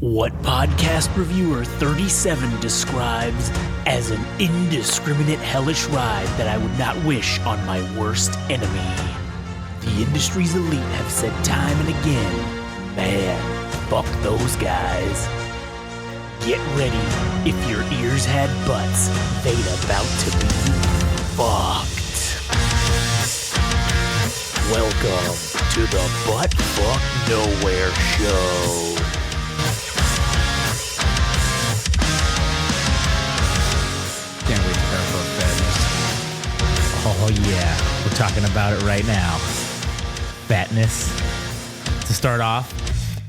What podcast reviewer 37 describes as an indiscriminate hellish ride that I would not wish on my worst enemy. The industry's elite have said time and again, man, fuck those guys. Get ready, if your ears had butts, they'd about to be fucked. Welcome to the Butt Fuck Nowhere Show. Can't wait to talk about fatness. Oh yeah, we're talking about it right now. Fatness. To start off,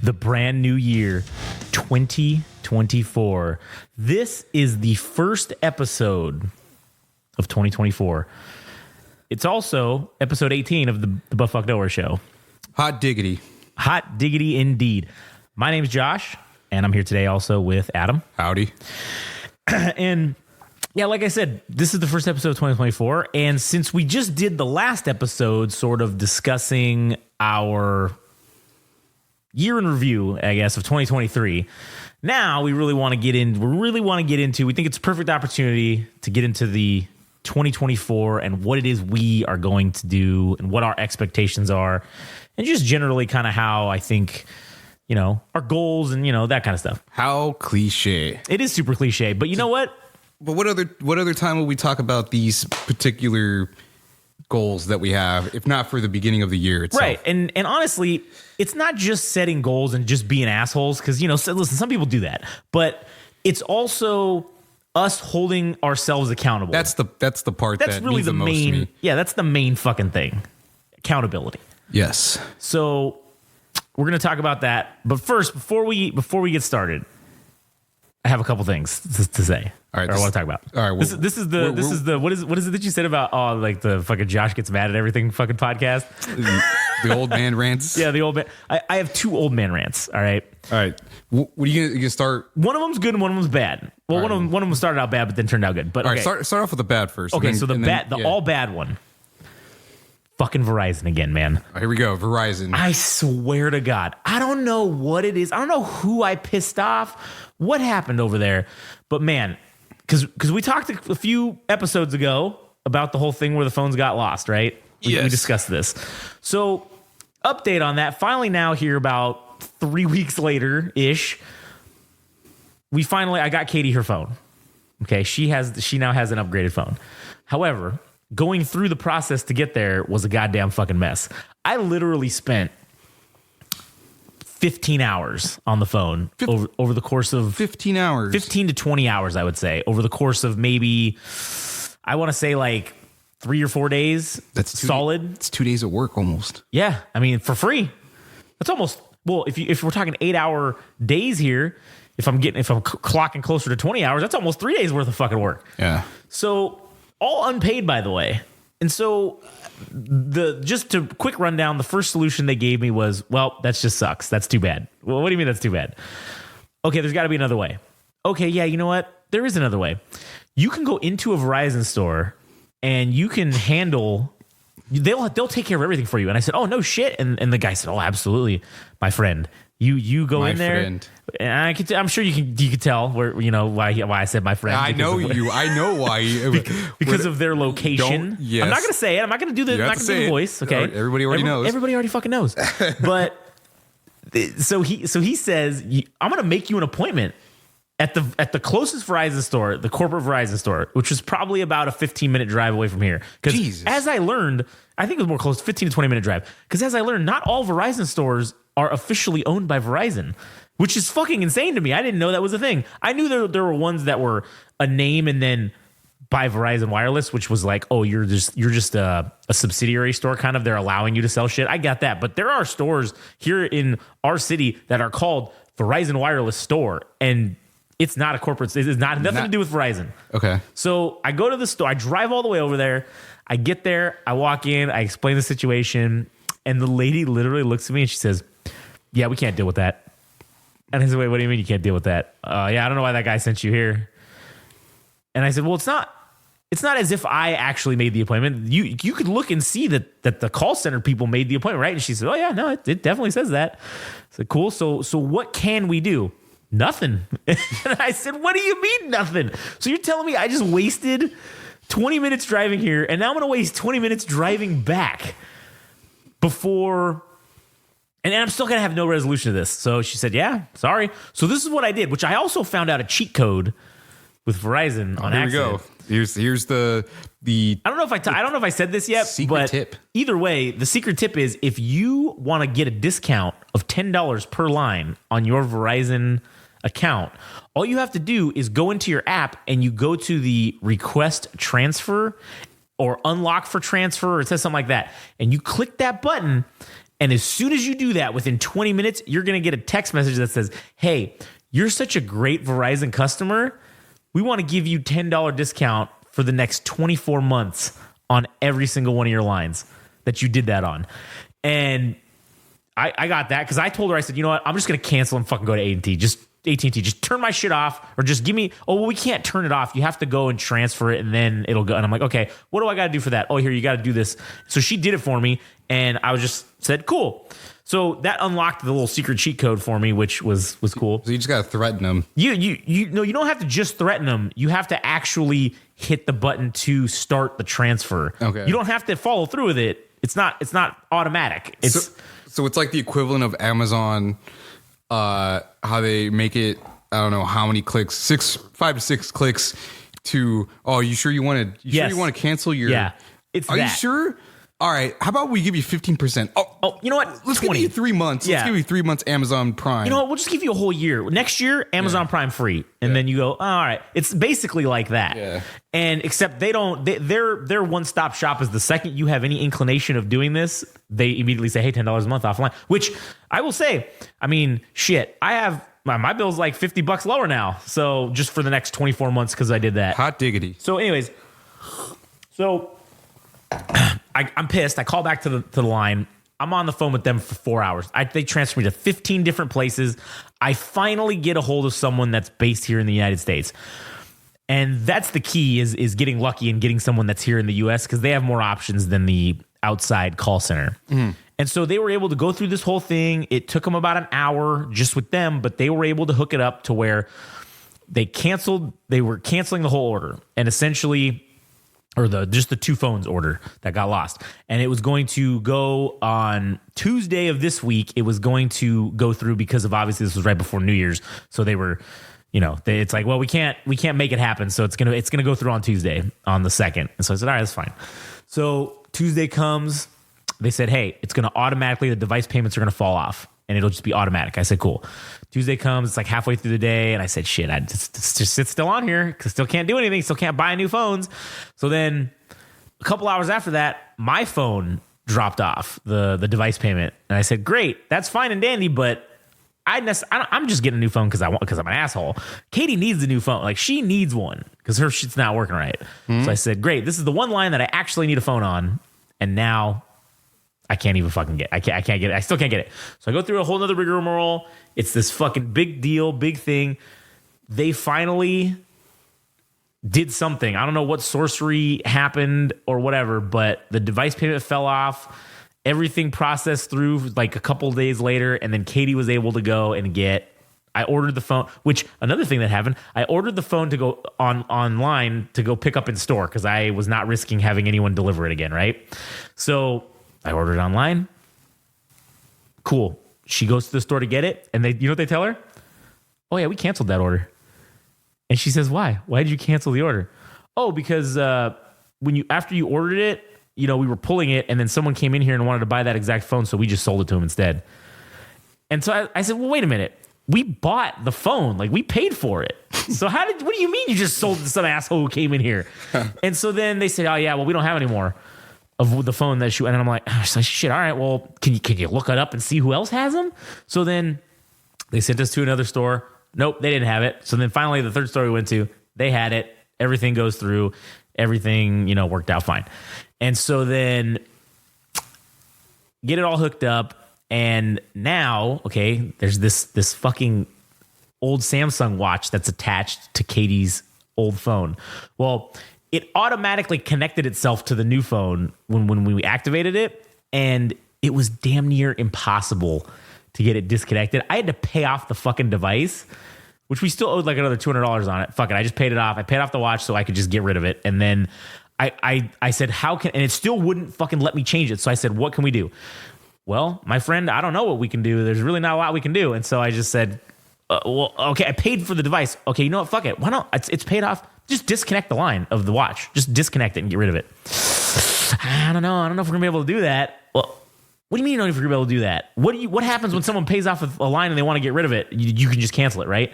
the brand new year, 2024. This is the first episode of 2024. It's also episode 18 of the Butt Fuck Nowhere Show. Hot diggity. Hot diggity indeed. My name's Josh, and I'm here today also with Adam. Howdy. And yeah, like I said, this is the first episode of 2024. And since we just did the last episode sort of discussing our year in review, I guess, of 2023, now we really want to get into, we think it's a perfect opportunity to get into the 2024 and what it is we are going to do and what our expectations are. And just generally kind of how I think, you know, our goals and, you know, that kind of stuff. How cliche. It is super cliche, but you know what? But what other time will we talk about these particular goals that we have, if not for the beginning of the year itself? Right. And honestly, it's not just setting goals and just being assholes because, you know, listen, some people do that. But it's also us holding ourselves accountable. That's the part that's that really means the most to main. me. Yeah, that's the main fucking thing. Accountability. Yes. So we're going to talk about that. But first, before we get started, I have a couple things to say. All right, or I want to talk about. All right, well, this is the what is it that you said about like the fucking Josh gets mad at everything fucking podcast? The Old Man Rants. Yeah, the old man. I have two Old Man Rants. All right. All right. What are you gonna start? One of them's good and one of them's bad. Well, All right. one of them started out bad, but then turned out good. But All okay. right, start off with the bad first. Okay, and so then, all bad one. Fucking Verizon again, man. Oh, here we go. Verizon. I swear to God, I don't know what it is. I don't know who I pissed off. What happened over there? But man, because we talked a few episodes ago about the whole thing where the phones got lost, right? We discussed this. So update on that. Finally now here about 3 weeks later-ish, I got Katie her phone. Okay, she now has an upgraded phone. However, going through the process to get there was a goddamn fucking mess. I literally spent 15 hours on the phone over the course of 15 hours. 15 to 20 hours, I would say, over the course of maybe, I want to say like 3 or 4 days. That's solid. It's 2 days of work almost. Yeah. I mean, for free. That's almost, well, if we're talking 8-hour days here, if I'm clocking closer to 20 hours, that's almost 3 days worth of fucking work. Yeah. So all unpaid, by the way. And so just to quick rundown, the first solution they gave me was, well, that just sucks. That's too bad. Well, what do you mean that's too bad? Okay, there's got to be another way. Okay, yeah, you know what? There is another way. You can go into a Verizon store and you can handle, they'll take care of everything for you. And I said, oh, no shit. And the guy said, oh, absolutely, my friend. You go in there, friend. And I'm sure you could tell where, you know, why I said my friend. I know why. Because of their location. Yes. I'm not going to say it. I'm not going to do the voice. Okay. Everybody already knows. Everybody already fucking knows. But so he says, I'm going to make you an appointment at the closest Verizon store, the corporate Verizon store, which was probably about a 15-minute drive away from here. Because as I learned, I think it was more close, 15 to 20-minute drive. Because as I learned, not all Verizon stores are officially owned by Verizon, which is fucking insane to me. I didn't know that was a thing. I knew there were ones that were a name and then by Verizon Wireless, which was like, oh, you're just a subsidiary store, kind of. They're allowing you to sell shit. I got that. But there are stores here in our city that are called Verizon Wireless Store, and it's not a corporate. It is nothing to do with Verizon. Okay. So I go to the store. I drive all the way over there. I get there. I walk in. I explain the situation. And the lady literally looks at me and she says, yeah, we can't deal with that. And I said, wait, what do you mean you can't deal with that? Yeah, I don't know why that guy sent you here. And I said, well, it's not as if I actually made the appointment. You could look and see that the call center people made the appointment, right? And she said, oh yeah, no, it definitely says that. I said, cool. So what can we do? nothing. And I said, what do you mean nothing? So you're telling me I just wasted 20 minutes driving here, and now I'm going to waste 20 minutes driving back before... And I'm still going to have no resolution to this. So she said, yeah, sorry. So this is what I did, which I also found out a cheat code with Verizon on accident. Here we go. Here's the I don't know if I said this yet, secret but tip. Either way, the secret tip is if you want to get a discount of $10 per line on your Verizon account, all you have to do is go into your app and you go to the request transfer or unlock for transfer, or it says something like that. And you click that button. And as soon as you do that, within 20 minutes, you're going to get a text message that says, hey, you're such a great Verizon customer. We want to give you $10 discount for the next 24 months on every single one of your lines that you did that on. And I got that because I told her, I said, you know what? I'm just going to cancel and fucking go to AT&T. AT&T, just turn my shit off, or just give me, oh, well, we can't turn it off. You have to go and transfer it, and then it'll go. And I'm like, okay, what do I got to do for that? Oh, here, you got to do this. So she did it for me, and I was just said, cool. So that unlocked the little secret cheat code for me, which was cool. So you just got to threaten them. You don't have to just threaten them. You have to actually hit the button to start the transfer. Okay. You don't have to follow through with it. It's not automatic. So it's like the equivalent of Amazon. How they make it, I don't know how many clicks, 5 to 6 clicks to, oh, you sure you want to cancel your, yeah, it's are that. you sure? All right, how about we give you 15%? Oh, you know what? Let's 20. give you 3 months. Yeah. Let's give you 3 months Amazon Prime. You know what? We'll just give you a whole year. Next year, Amazon Prime free. And then you go, oh, all right. It's basically like that. Yeah. And except their one-stop shop is the second you have any inclination of doing this, they immediately say, hey, $10 a month offline. Which I will say, I mean, shit, I have my bill's like $50 lower now. So just for the next 24 months because I did that. Hot diggity. So anyways, I'm pissed. I call back to the line. I'm on the phone with them for 4 hours. They transfer me to 15 different places. I finally get a hold of someone that's based here in the United States. And that's the key is getting lucky and getting someone that's here in the U.S. because they have more options than the outside call center. Mm-hmm. And so they were able to go through this whole thing. It took them about an hour just with them, but they were able to hook it up to where they were canceling the whole order. And essentially... or just the 2 phones order that got lost. And it was going to go on Tuesday of this week. It was going to go through because of obviously this was right before New Year's. So they were, it's like, well, we can't make it happen. So it's going to go through on Tuesday on the 2nd. And so I said, all right, that's fine. So Tuesday comes, they said, hey, it's going to automatically, the device payments are going to fall off and it'll just be automatic. I said, cool. Tuesday comes, it's like halfway through the day, and I said, shit, I just sit still on here because still can't do anything, still can't buy new phones. So then a couple hours after that, my phone dropped off the device payment, and I said, great, that's fine and dandy, but I'm just getting a new phone because I'm an asshole. Katie needs a new phone, like she needs one because her shit's not working right. Mm-hmm. So I said, great, this is the one line that I actually need a phone on, and now I can't even fucking get. I can't get it. I still can't get it. So I go through a whole nother rigmarole. It's this fucking big deal, big thing. They finally did something. I don't know what sorcery happened or whatever, but the device payment fell off. Everything processed through like a couple of days later, and then Katie was able to go and I ordered the phone, which another thing that happened, I ordered the phone to go online to go pick up in store because I was not risking having anyone deliver it again, right? So I ordered it online. Cool. She goes to the store to get it, and you know what they tell her? Oh yeah, we canceled that order. And she says, why? Why did you cancel the order? Oh, because after you ordered it, we were pulling it, and then someone came in here and wanted to buy that exact phone, so we just sold it to him instead. And so I said, well, wait a minute. We bought the phone, like we paid for it. So what do you mean you just sold it to some asshole who came in here? And so then they said, oh yeah, well, we don't have any more of the phone that and I'm like, oh, shit, all right, well, can you look it up and see who else has them? So then they sent us to another store. Nope, they didn't have it. So then finally the third store we went to, they had it. Everything goes through. Everything, worked out fine. And so then get it all hooked up. And now, okay, there's this fucking old Samsung watch that's attached to Katie's old phone. Well, it automatically connected itself to the new phone when we activated it, and it was damn near impossible to get it disconnected. I had to pay off the fucking device which we still owed like another $200 on it. Fuck it. I just paid it off. I paid off the watch so I could just get rid of it. And then I said, and it still wouldn't fucking let me change it. So I said, what can we do? Well, my friend, I don't know what we can do. There's really not a lot we can do. And so I just said, well, okay, I paid for the device. Okay, you know what? Fuck it. Why not? It's paid off. Just disconnect the line of the watch. Just disconnect it and get rid of it. I don't know. I don't know if we're gonna be able to do that. Well, what do you mean you don't know if you're gonna be able to do that? What happens when someone pays off a line and they want to get rid of it? You can just cancel it, right?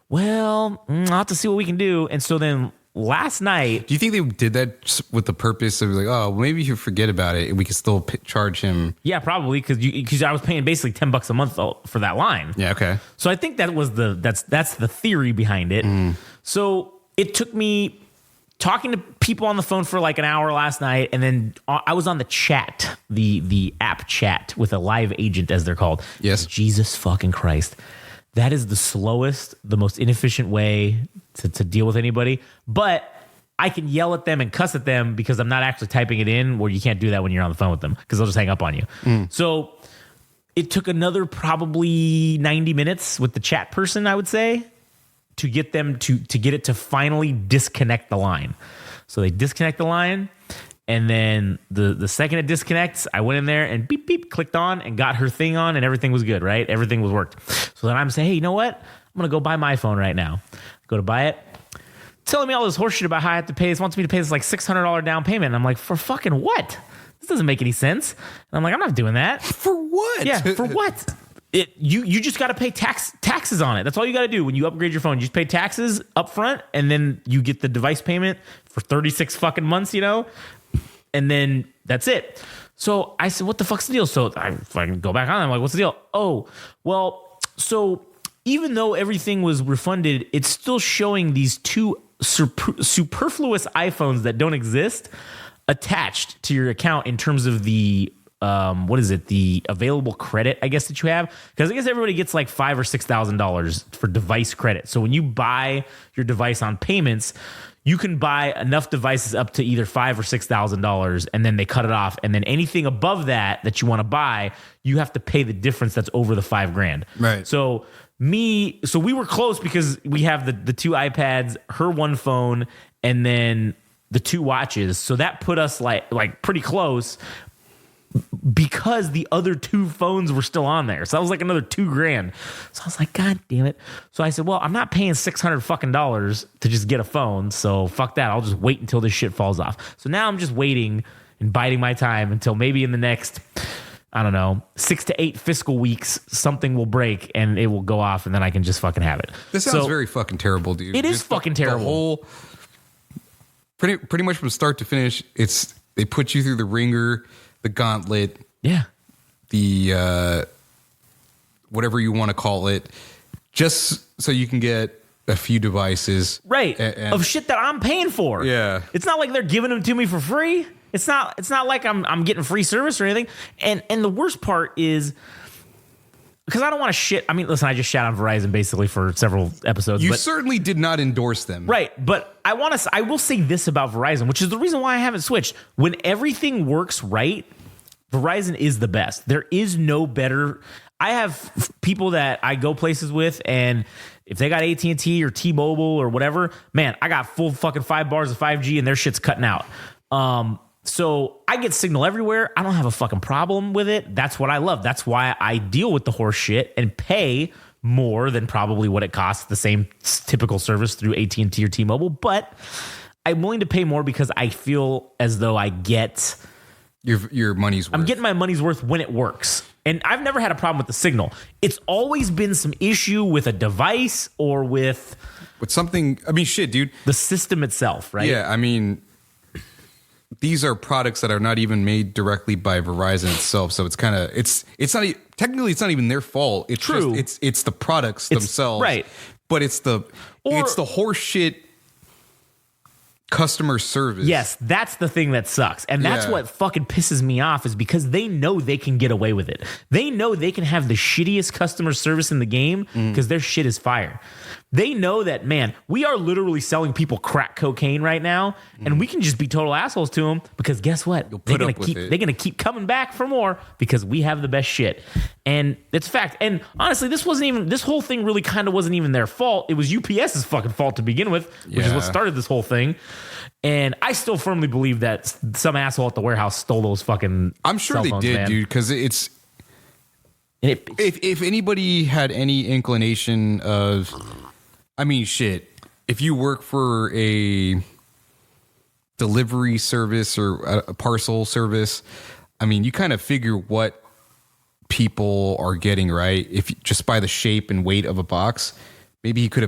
Well, I'll have to see what we can do. And so then last night, do you think they did that with the purpose of like, oh, maybe you forget about it and we can still charge him? Yeah, probably because I was paying basically $10 a month for that line. Yeah, okay. So I think that was that's the theory behind it. So it took me talking to people on the phone for like an hour last night, and then I was on the chat, the app chat with a live agent, as they're called. Yes. Jesus fucking Christ. That is the slowest, the most inefficient way to deal with anybody. But I can yell at them and cuss at them because I'm not actually typing it in, where you can't do that when you're on the phone with them because they'll just hang up on you. So it took another probably 90 minutes with the chat person, I would say, to get them to get it to finally disconnect the line. So they disconnect the line, and then the second it disconnects, I went in there and beep, beep, clicked on and got her thing on, and everything was good, right? Everything was worked. So then I'm saying, hey, you know what? I'm going to go buy my phone right now. Go to buy it. Telling me all this horseshit about how I have to pay this, wants me to pay this like $600 down payment. And I'm like, for fucking what? This doesn't make any sense. And I'm like, I'm not doing that. For what? Yeah, for what? You just got to pay taxes on it. That's all you got to do when you upgrade your phone. You just pay taxes up front, and then you get the device payment for 36 fucking months, and then that's it. So I said, what the fuck's the deal? So I fucking go back on. I'm like, what's the deal? Oh, well, so even though everything was refunded, it's still showing these two superfluous iPhones that don't exist attached to your account in terms of the the available credit, I guess, that you have, because I guess everybody gets like $5,000 or $6,000 for device credit. So when you buy your device on payments, you can buy enough devices up to either $5,000 or $6,000, and then they cut it off. And then anything above that you want to buy, you have to pay the difference that's over the $5,000. Right. So we were close because we have the two iPads, her one phone, and then the two watches. So that put us like pretty close, because the other two phones were still on there. So that was like another $2,000. So I was like, God damn it. So I said, well, I'm not paying $600 fucking dollars to just get a phone. So fuck that. I'll just wait until this shit falls off. So now I'm just waiting and biding my time until maybe in the next, I don't know, 6 to 8 fiscal weeks, something will break and it will go off, and then I can just fucking have it. This sounds very fucking terrible, dude. It is fucking terrible. The whole, pretty much from start to finish, they put you through the ringer, the gauntlet, the whatever you want to call it, just so you can get a few devices, right? Of shit that I'm paying for. Yeah, it's not like they're giving them to me for free. It's not like I'm getting free service or anything. And the worst part is, because I don't want to shit. I mean, listen, I just shat on Verizon basically for several episodes. You certainly did not endorse them. Right. But I will say this about Verizon, which is the reason why I haven't switched. When everything works right, Verizon is the best. There is no better. I have people that I go places with, and if they got AT&T or T-Mobile or whatever, man, I got full fucking 5 bars of 5G and their shit's cutting out. So I get signal everywhere. I don't have a fucking problem with it. That's what I love. That's why I deal with the horse shit and pay more than probably what it costs the same typical service through AT&T or T-Mobile. But I'm willing to pay more because I feel as though I get your money's worth. I'm getting my money's worth when it works. And I've never had a problem with the signal. It's always been some issue with a device or with something. I mean, shit, dude. The system itself, right? Yeah, I mean, these are products that are not even made directly by Verizon itself, so it's kind of it's not technically it's not even their fault. It's true. Just, it's the products themselves, right? But it's the horse shit customer service. Yes, that's the thing that sucks. And that's what fucking pisses me off, is because they know they can get away with it. They know they can have the shittiest customer service in the game because their shit is fire. They know that, man, we are literally selling people crack cocaine right now, and we can just be total assholes to them because guess what? They're gonna keep coming back for more because we have the best shit. And it's a fact. And honestly, this whole thing really kind of wasn't even their fault. It was UPS's fucking fault to begin with, which is what started this whole thing. And I still firmly believe that some asshole at the warehouse stole those fucking I'm sure cell they phones, did, man. dude, because if anybody had any inclination of, I mean, shit, if you work for a delivery service or a parcel service, I mean, you kind of figure what people are getting, right? If just by the shape and weight of a box. Maybe he could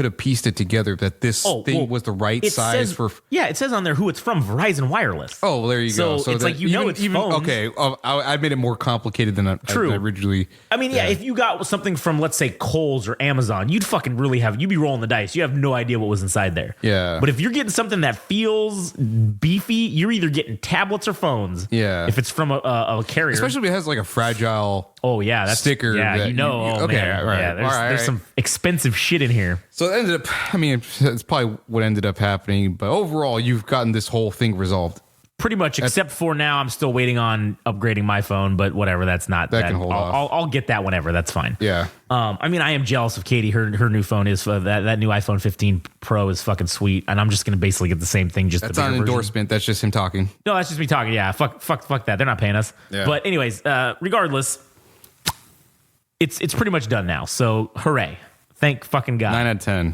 have pieced it togetger that this thing was the right size for. Yeah, it says on there who it's from, Verizon Wireless. Oh, well, there you go. So it's like it's phones. Okay, I made it more complicated than I originally. I mean, yeah, if you got something from, let's say, Kohl's or Amazon, you'd be rolling the dice. You have no idea what was inside there. Yeah. But if you're getting something that feels beefy, you're either getting tablets or phones. Yeah. If it's from a carrier, especially if it has like a fragile. Oh yeah, that's sticker. Yeah, that okay, man. right. Yeah, there's some expensive shit in here. So it ended up. I mean, it's probably what ended up happening. But overall, you've gotten this whole thing resolved. Pretty much, except for now, I'm still waiting on upgrading my phone. But whatever, that's not that can hold off. I'll get that whenever. That's fine. Yeah. I mean, I am jealous of Katie. Her new phone is that new iPhone 15 Pro is fucking sweet, and I'm just gonna basically get the same thing. Just that's not an endorsement. That's just him talking. No, that's just me talking. Yeah. Fuck that. They're not paying us. Yeah. But anyways, regardless. It's pretty much done now. So hooray. Thank fucking God. 9 out of 10.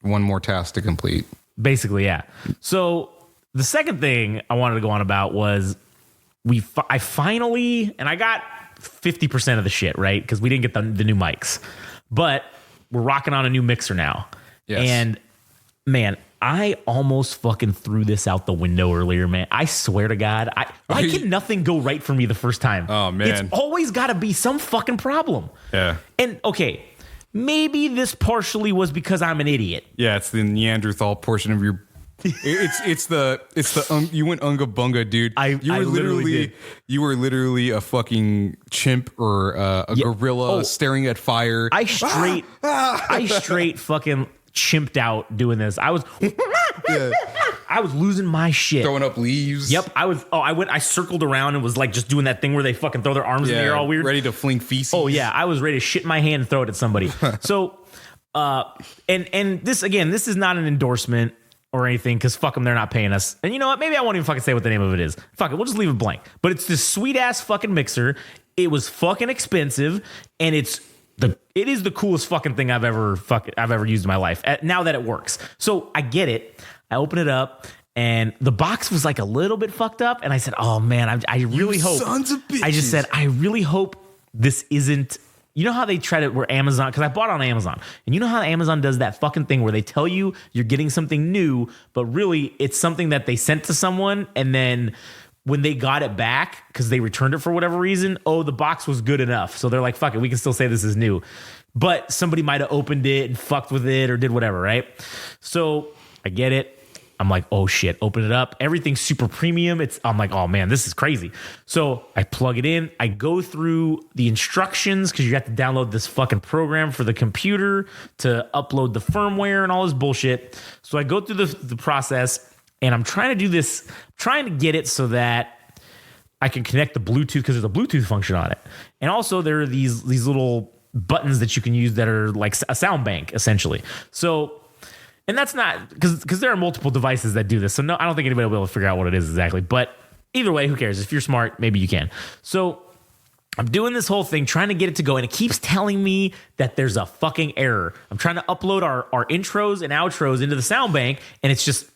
One more task to complete. Basically, yeah. So the second thing I wanted to go on about was I finally, and I got 50% of the shit, right? Because we didn't get the new mics. But we're rocking on a new mixer now. Yes. And man, I almost fucking threw this out the window earlier, man. I swear to God. Why can nothing go right for me the first time? Oh, man. It's always got to be some fucking problem. Yeah. And, okay, maybe this partially was because I'm an idiot. Yeah, it's the Neanderthal portion of your... It's the you went unga bunga, dude. You were literally a fucking chimp or a gorilla staring at fire. I straight fucking chimped out doing this. I was losing my shit. Throwing up leaves. Yep. I circled around and was like just doing that thing where they fucking throw their arms in the air all weird. Ready to fling feces. Oh yeah. I was ready to shit my hand and throw it at somebody. So and this is not an endorsement or anything, because fuck them, they're not paying us. And you know what? Maybe I won't even fucking say what the name of it is. Fuck it, we'll just leave it blank. But it's this sweet ass fucking mixer. It was fucking expensive, and it is the coolest fucking thing I've ever used in my life. Now that it works, so I get it. I open it up, and the box was like a little bit fucked up, and I said, "Oh man, I really hope." Sons of bitches. I just said, "I really hope this isn't." You know how they try to, where Amazon, because I bought on Amazon, and you know how Amazon does that fucking thing where they tell you you're getting something new, but really it's something that they sent to someone, and then when they got it back, because they returned it for whatever reason, the box was good enough. So they're like, fuck it, we can still say this is new. But somebody might have opened it and fucked with it or did whatever, right? So I get it. I'm like, oh shit, open it up. Everything's super premium. I'm like, oh man, this is crazy. So I plug it in. I go through the instructions because you have to download this fucking program for the computer to upload the firmware and all this bullshit. So I go through the process, and I'm trying to do this, trying to get it so that I can connect the Bluetooth, because there's a Bluetooth function on it. And also there are these little buttons that you can use that are like a sound bank, essentially. So, and that's not, because there are multiple devices that do this. So no, I don't think anybody will be able to figure out what it is exactly. But either way, who cares? If you're smart, maybe you can. So I'm doing this whole thing, trying to get it to go, and it keeps telling me that there's a fucking error. I'm trying to upload our intros and outros into the sound bank, and it's just,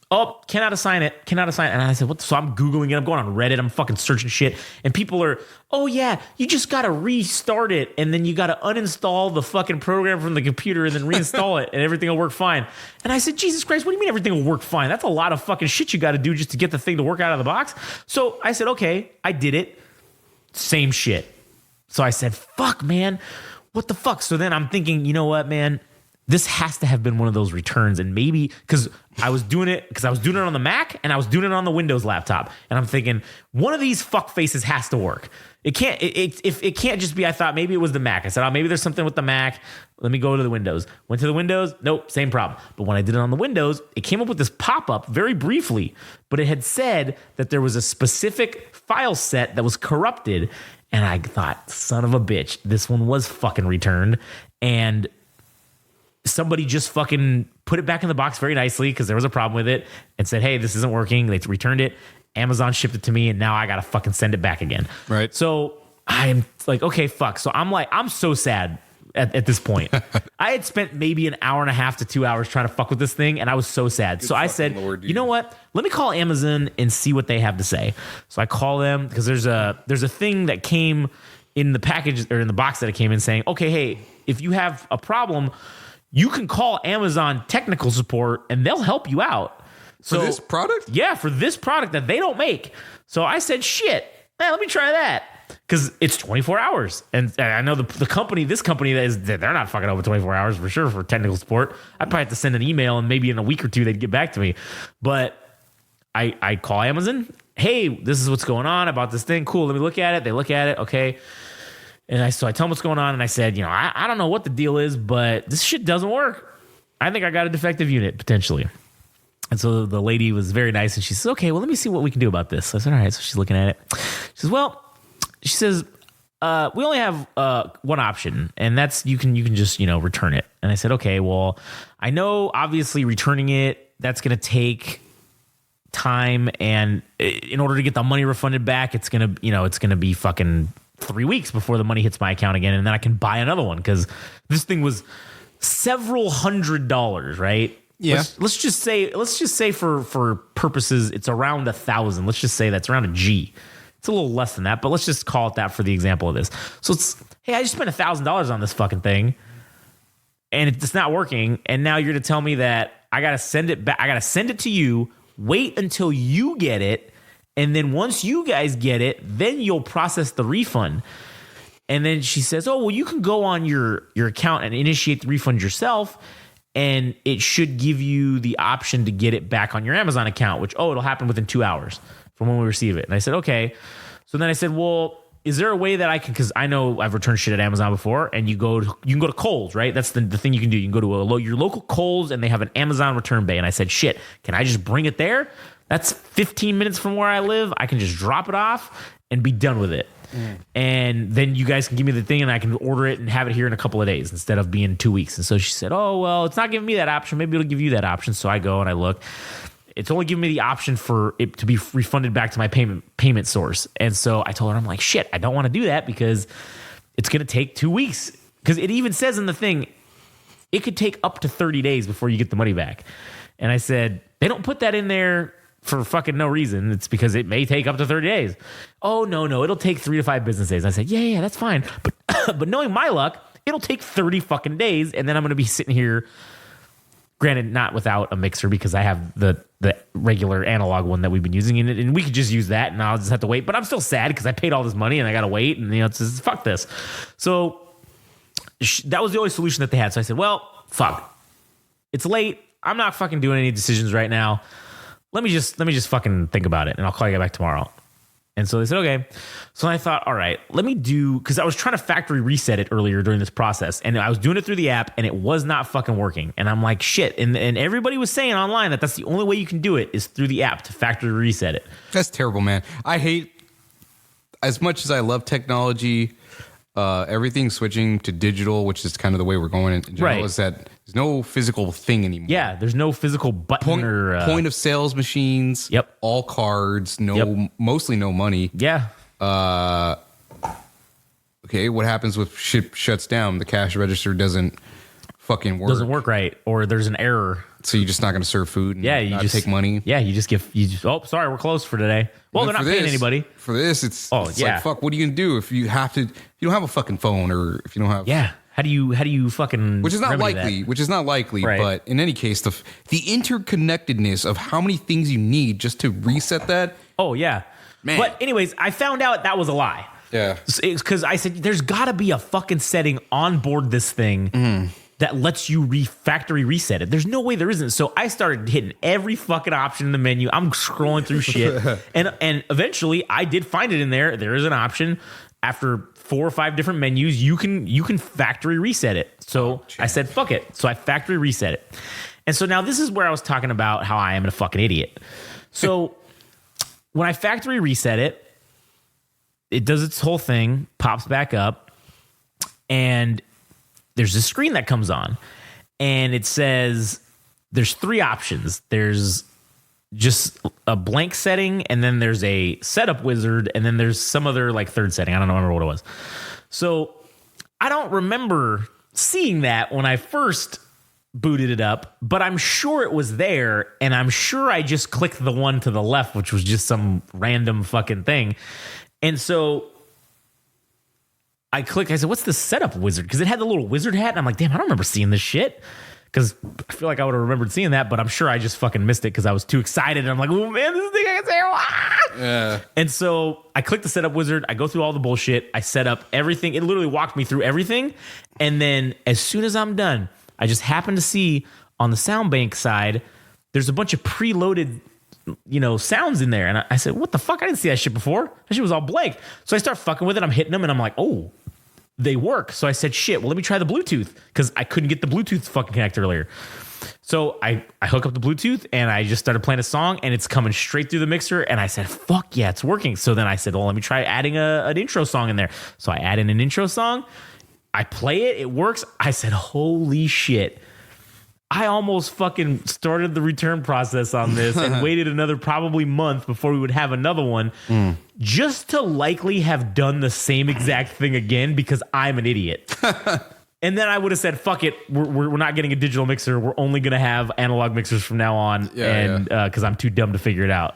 cannot assign it. And I said, what? So I'm Googling it. I'm going on Reddit. I'm fucking searching shit. And people are, oh yeah, you just got to restart it. And then you got to uninstall the fucking program from the computer and then reinstall it, and everything will work fine. And I said, Jesus Christ, what do you mean everything will work fine? That's a lot of fucking shit you got to do just to get the thing to work out of the box. So I said, okay, I did it. Same shit. So I said, fuck, man, what the fuck? So then I'm thinking, you know what, man? this has to have been one of those returns, and maybe because I was doing it on the Mac and I was doing it on the Windows laptop, and I'm thinking one of these fuck faces has to work. It can't. It can't just be. I thought maybe it was the Mac. I said, oh, maybe there's something with the Mac. Let me go to the Windows. Went to the Windows. Nope, same problem. But when I did it on the Windows, it came up with this pop up very briefly, but it had said that there was a specific file set that was corrupted, and I thought, son of a bitch, this one was fucking returned, and somebody just fucking put it back in the box very nicely because there was a problem with it and said, hey, this isn't working. They returned it. Amazon shipped it to me, and now I got to fucking send it back again. Right. So I'm like, okay, fuck. So I'm so sad at this point. I had spent maybe an hour and a half to 2 hours trying to fuck with this thing, and I was so sad. So I said, Lord, you know what? Let me call Amazon and see what they have to say. So I call them because there's a thing that came in the package or in the box that it came in saying, okay, hey, if you have a problem, you can call Amazon technical support and they'll help you out. So, for this product? Yeah, for this product that they don't make. So I said, shit, let me try that. Because it's 24 hours. And I know this company, they're not fucking over 24 hours for sure for technical support. I'd probably have to send an email and maybe in a week or two they'd get back to me. But I call Amazon. Hey, this is what's going on about this thing. Cool, let me look at it. They look at it. Okay. And so I tell them what's going on, and I said, I don't know what the deal is, but this shit doesn't work. I think I got a defective unit, potentially. And so the lady was very nice, and she says, okay, well, let me see what we can do about this. So I said, all right. So she's looking at it. She says, we only have one option, and that's you can just, return it. And I said, okay, well, I know obviously returning it, that's going to take time, and in order to get the money refunded back, it's going to be fucking 3 weeks before the money hits my account again, and then I can buy another one because this thing was several $100s, right? Yeah. Let's just say for purposes, it's around 1,000. Let's just say that's around a G. It's a little less than that, but let's just call it that for the example of this. So it's, hey, I just spent $1,000 on this fucking thing, and it's not working. And now you're going to tell me that I got to send it back. I got to send it to you. Wait until you get it. And then once you guys get it, then you'll process the refund. And then she says, oh, well, you can go on your account and initiate the refund yourself. And it should give you the option to get it back on your Amazon account, which, it'll happen within 2 hours from when we receive it. And I said, okay. So then I said, well, is there a way that I can, because I know I've returned shit at Amazon before, and you can go to Kohl's, right? That's the thing you can do. You can go to your local Kohl's, and they have an Amazon return bay. And I said, shit, can I just bring it there? That's 15 minutes from where I live. I can just drop it off and be done with it. And then you guys can give me the thing, and I can order it and have it here in a couple of days instead of being 2 weeks. And so she said, oh, well, it's not giving me that option. Maybe it'll give you that option. So I go and I look. It's only giving me the option for it to be refunded back to my payment source. And so I told her, I'm like, shit, I don't want to do that because it's going to take 2 weeks. Because it even says in the thing, it could take up to 30 days before you get the money back. And I said, they don't put that in there for fucking no reason. It's because it may take up to 30 days. Oh, no, it'll take 3 to 5 business days. I said, yeah, that's fine. But knowing my luck, it'll take 30 fucking days, and then I'm going to be sitting here, granted, not without a mixer because I have the regular analog one that we've been using in it, and we could just use that, and I'll just have to wait. But I'm still sad because I paid all this money, and I got to wait, and it's just, fuck this. So that was the only solution that they had. So I said, well, fuck. It's late. I'm not fucking doing any decisions right now. Let me just fucking think about it, and I'll call you back tomorrow. And so they said, okay. So I thought, all right, let me do, because I was trying to factory reset it earlier during this process, and I was doing it through the app, and it was not fucking working. And I'm like, shit. And everybody was saying online that that's the only way you can do it is through the app to factory reset it. That's terrible, man. I hate, as much as I love technology, everything switching to digital, which is kind of the way we're going in general, right, is that there's no physical thing anymore. Yeah, there's no physical button point of sales machines. Yep. All cards. Mostly no money. Yeah. Okay, what happens if shit shuts down? The cash register doesn't fucking work. Doesn't work right, or there's an error. So you're just not going to serve food. And you not just take money. Yeah, you just oh, sorry, we're closed for today. Well, they're not paying anybody for this. It's like, fuck. What are you gonna do if you have to? If you don't have a fucking phone, or if you don't have How do you fucking? Which is not likely. That? Which is not likely. Right. But in any case, the interconnectedness of how many things you need just to reset that. Oh yeah, man. But anyways, I found out that was a lie. Yeah, it's because I said there's got to be a fucking setting on board this thing that lets you factory reset it. There's no way there isn't. So I started hitting every fucking option in the menu. I'm scrolling through shit. and eventually I did find it in there. There is an option after 4 or 5 different menus. You can factory reset it. So I said, fuck it. So I factory reset it. And so now this is where I was talking about how I am a fucking idiot. So when I factory reset it, it does its whole thing, pops back up, and there's a screen that comes on, and it says there's 3 options. There's just a blank setting, and then there's a setup wizard, and then there's some other like third setting. I don't remember what it was. So I don't remember seeing that when I first booted it up, but I'm sure it was there, and I'm sure I just clicked the one to the left, which was just some random fucking thing. And so I clicked, I said, what's the setup wizard? Because it had the little wizard hat, and I'm like, damn, I don't remember seeing this shit. Because I feel like I would have remembered seeing that, but I'm sure I just fucking missed it because I was too excited. And I'm like, oh man, this thing I can say. Ah! Yeah. And so I clicked the setup wizard. I go through all the bullshit. I set up everything. It literally walked me through everything. And then as soon as I'm done, I just happen to see on the sound bank side, there's a bunch of preloaded sounds in there. And I said, what the fuck? I didn't see that shit before. That shit was all blank. So I start fucking with it. I'm hitting them and I'm like, oh, they work. So I said, shit, well, let me try the Bluetooth because I couldn't get the Bluetooth fucking connect earlier. So I hook up the Bluetooth and I just started playing a song and it's coming straight through the mixer. And I said, fuck yeah, it's working. So then I said, well, let me try adding an intro song in there. So I add in an intro song. I play it. It works. I said, holy shit. I almost fucking started the return process on this and waited another probably month before we would have another one just to likely have done the same exact thing again because I'm an idiot. And then I would have said, fuck it. We're not getting a digital mixer. We're only going to have analog mixers from now on. Because I'm too dumb to figure it out.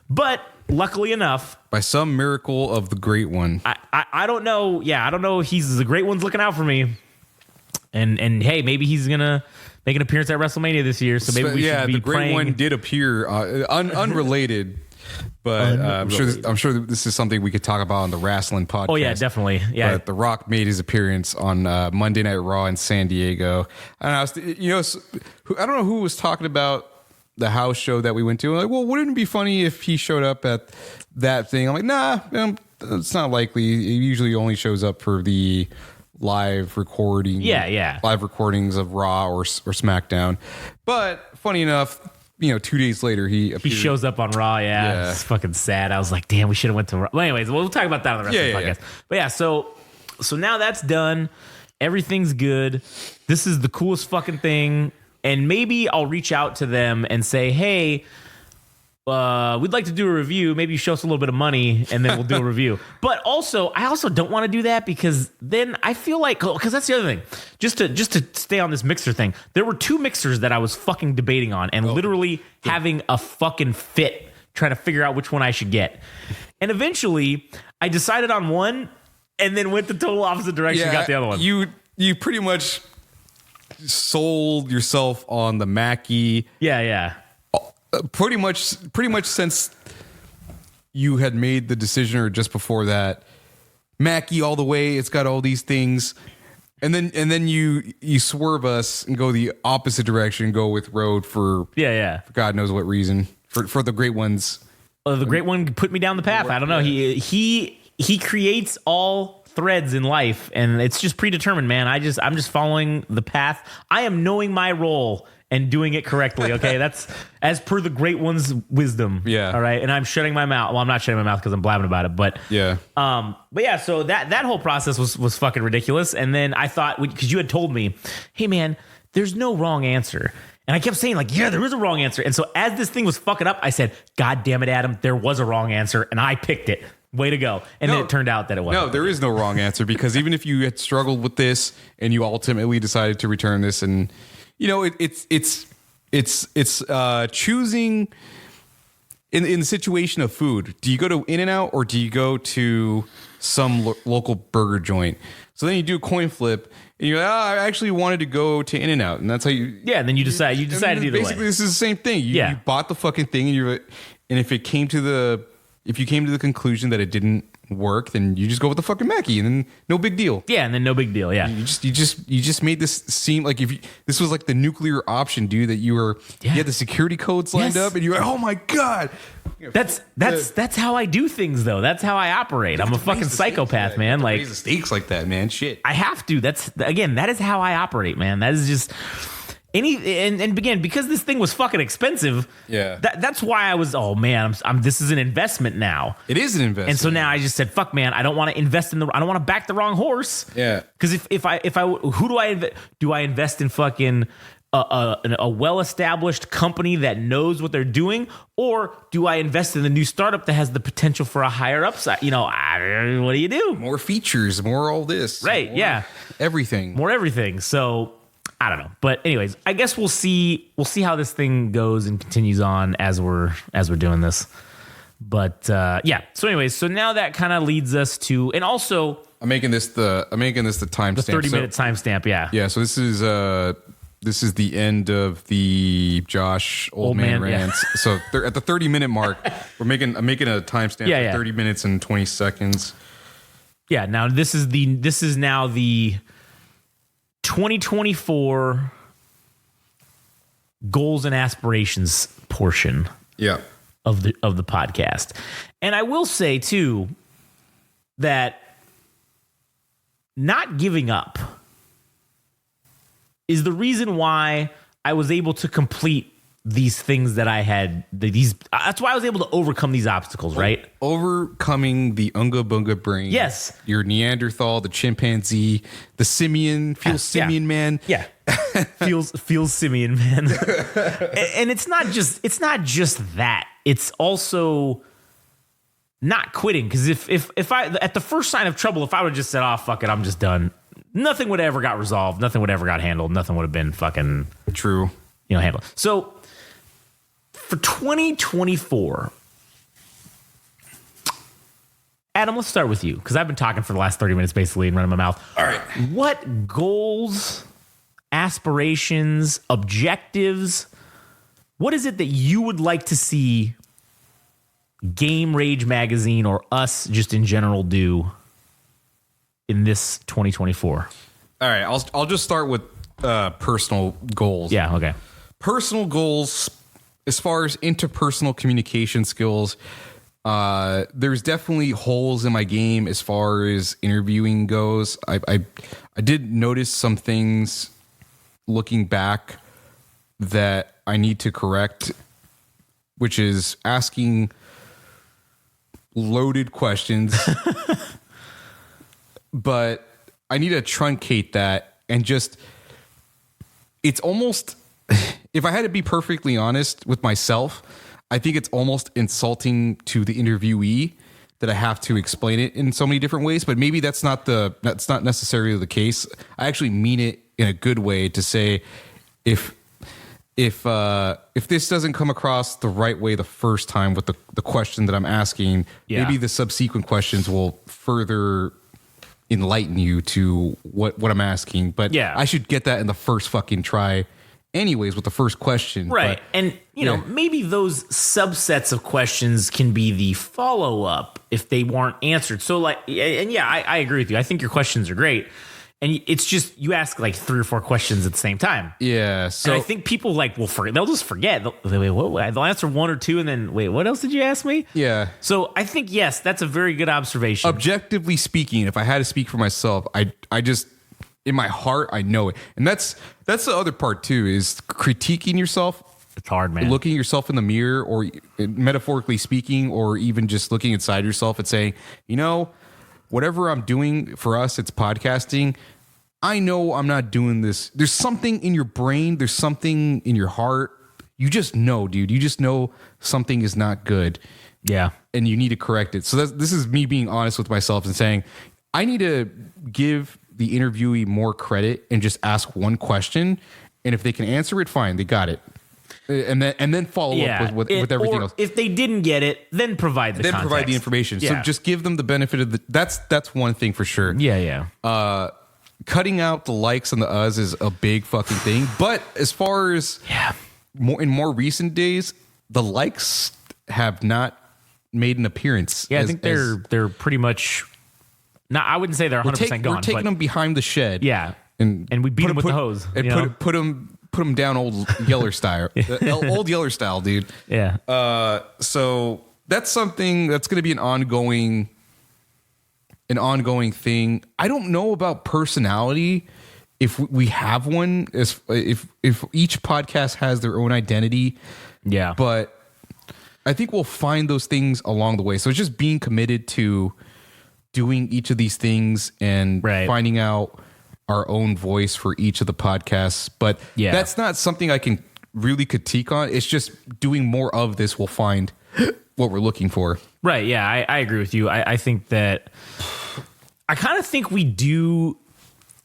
But luckily enough, by some miracle of the Great One, I don't know. Yeah, I don't know. He's the Great One's looking out for me. And hey, maybe he's going to make an appearance at WrestleMania this year, so maybe we should be praying. The Great One did appear, unrelated, but I'm sure this is something we could talk about on the Wrestling podcast. Oh yeah, definitely. Yeah, but The Rock made his appearance on Monday Night Raw in San Diego, and I don't know who was talking about the house show that we went to. I'm like, well, wouldn't it be funny if he showed up at that thing? I'm like, nah, it's not likely. He usually only shows up for the live recording. Live recordings of Raw or SmackDown. But funny enough, 2 days later he shows up on Raw. Yeah. It's fucking sad. I was like, damn, we should have went to Raw. Well, anyways, we'll talk about that on the rest of the podcast. But yeah, so now that's done. Everything's good. This is the coolest fucking thing. And maybe I'll reach out to them and say, hey, we'd like to do a review. Maybe you show us a little bit of money and then we'll do a review. But I also don't want to do that because then I feel like, because that's the other thing. Just to stay on this mixer thing, there were 2 mixers that I was fucking debating on and literally having a fucking fit trying to figure out which one I should get. And eventually I decided on one and then went the total opposite direction and got the other one. You pretty much sold yourself on the Mackie. Yeah. Pretty much since you had made the decision or just before that, Mackie all the way. It's got all these things, and then you swerve us and go the opposite direction. Go with Rode for God knows what reason for the Great Ones. The Great One put me down the path. I don't know. He creates all threads in life, and it's just predetermined, man. I'm just following the path. I am knowing my role and doing it correctly, okay? That's as per the Great One's wisdom. Yeah. All right. And I'm shutting my mouth. Well, I'm not shutting my mouth because I'm blabbing about it. But yeah. So that whole process was fucking ridiculous. And then I thought, because you had told me, hey man, there's no wrong answer. And I kept saying like, yeah, there is a wrong answer. And so as this thing was fucking up, I said, God damn it, Adam, there was a wrong answer, and I picked it. Way to go. And then it turned out that it wasn't. No, there is no wrong answer, because even if you had struggled with this and you ultimately decided to return this, and it's choosing in the situation of food. Do you go to In-N-Out or do you go to some local burger joint? So then you do a coin flip and you're like, I actually wanted to go to In-N-Out, and that's how you. Yeah, and then you decide either way. Basically, this is the same thing. You bought the fucking thing, and if you came to the conclusion that it didn't work, then you just go with the fucking Mackie, and then no big deal. Yeah, and then no big deal. Yeah, you just made this seem like this was like the nuclear option, dude. That you had the security codes lined up, and you're like, oh my god. That's how I do things, though. That's how I operate. I'm a fucking psychopath, man. Like raise the stakes like that, man. Shit. I have to. That is how I operate, man. That is just and again, because this thing was fucking expensive. Yeah. That's why I was. Oh man, this is an investment now. It is an investment. And so now I just said, fuck, man. I don't want to invest I don't want to back the wrong horse. Yeah. Because if I who do I invest? Do I invest in fucking a well-established company that knows what they're doing, or do I invest in the new startup that has the potential for a higher upside? What do you do? More features, more all this, right? More everything, more everything. So I don't know, but anyways, I guess we'll see how this thing goes and continues on as we're doing this. But yeah. So anyways, so now that kind of leads us to, and also I'm making this the timestamp, the 30-minute timestamp. Yeah. Yeah. So this is the end of the Josh Old Man Rants. Yeah. So at the 30-minute mark, I'm making a timestamp for 30 minutes and 20 seconds. Yeah. Now this is now the 2024 goals and aspirations portion. Yeah. Of the podcast. And I will say too that not giving up is the reason why I was able to complete these things that I had. That's why I was able to overcome these obstacles, right? Overcoming the Unga Bunga brain. Yes. Your Neanderthal, the chimpanzee, the simian, simian man. Yeah. feels simian man. And it's not just that. It's also not quitting. Because if I at the first sign of trouble, if I would have just said, "Oh fuck it, I'm just done," nothing would have ever got resolved. Nothing would ever got handled. Nothing would have been fucking true. Handled. So for 2024, Adam, let's start with you because I've been talking for the last 30 minutes basically and running my mouth. All right. What goals, aspirations, objectives, what is it that you would like to see Game Rage Magazine or us just in general do in this 2024? All right. I'll just start with personal goals. Yeah. Okay. Personal goals as far as interpersonal communication skills. There's definitely holes in my game as far as interviewing goes. I did notice some things looking back that I need to correct, which is asking loaded questions. But I need to truncate that and just, it's almost, if I had to be perfectly honest with myself, I think it's almost insulting to the interviewee that I have to explain it in so many different ways, but maybe that's not necessarily the case. I actually mean it in a good way to say, if this doesn't come across the right way the first time with the question that I'm asking, maybe the subsequent questions will further enlighten you to what I'm asking. But I should get that in the first fucking try anyways with the first question. Right. But, and you know, maybe those subsets of questions can be the follow-up if they weren't answered. So like, and I agree with you. I think your questions are great. And it's just, you ask like 3 or 4 questions at the same time. Yeah. So and I think people like will forget. They'll just forget. They'll answer 1 or 2 and then wait, what else did you ask me? Yeah. So I think, yes, that's a very good observation. Objectively speaking, if I had to speak for myself, I just, in my heart, I know it. And that's the other part too, is critiquing yourself. It's hard, man. Looking yourself in the mirror, or metaphorically speaking, or even just looking inside yourself and saying, you know, whatever I'm doing, for us, it's podcasting. I know I'm not doing this. There's something in your brain. There's something in your heart. You just know, dude. You just know something is not good. Yeah. And you need to correct it. So this is me being honest with myself and saying, I need to give the interviewee more credit and just ask one question. And if they can answer it, fine. They got it. And then follow up with everything else. If they didn't get it, then provide the context. Provide the information. Yeah. So just give them the benefit of that's one thing for sure. Yeah. Cutting out the likes and the uhs is a big fucking thing. But as far as in more recent days, the likes have not made an appearance. Yeah, I think they're pretty much. No, I wouldn't say they're 100% gone. We're taking them behind the shed. Yeah, and we beat them with the hose. And put them down old Yeller style. Old Yeller style, dude. Yeah. So that's something that's going to be an ongoing thing. I don't know about personality. If we have one, if each podcast has their own identity. Yeah. But I think we'll find those things along the way. So it's just being committed to doing each of these things and finding out our own voice for each of the podcasts. But that's not something I can really critique on. It's just doing more of this will find what we're looking for. Right. Yeah, I agree with you. I think that I kind of think we do.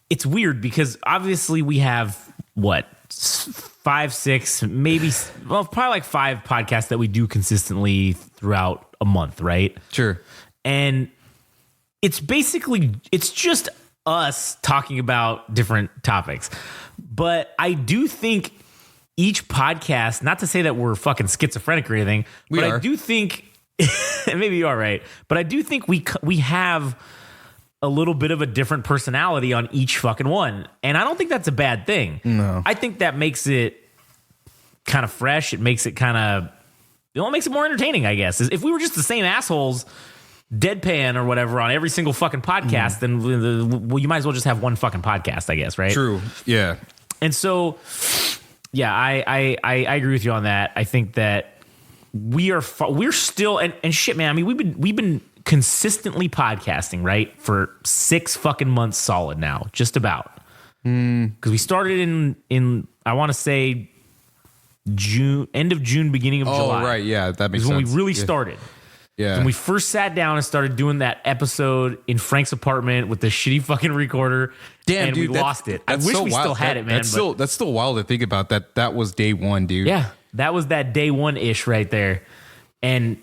It's weird because obviously we have 5, 6, maybe, probably like 5 podcasts that we do consistently throughout a month, right? Sure. And it's just us talking about different topics. But I do think each podcast, not to say that we're fucking schizophrenic or anything, I do think, maybe you are right, but I do think we have a little bit of a different personality on each fucking one. And I don't think that's a bad thing. No. I think that makes it kind of fresh. It makes it makes it more entertaining, I guess. If we were just the same assholes, deadpan or whatever on every single fucking podcast, then you might as well just have one fucking podcast, I guess, right? True. Yeah. And so, yeah, I agree with you on that. I think that we're still, and shit, man, I mean, we've been consistently podcasting, right, for 6 fucking months solid now, just about. Because we started in I want to say June, end of June, beginning of July. Oh, right, yeah, that makes sense. When we really started. Yeah. When we first sat down and started doing that episode in Frank's apartment with the shitty fucking recorder. Damn, and dude, we lost it. I wish we still had it, man. That's still wild to think about. That was day one, dude. Yeah, that was that day one-ish right there. And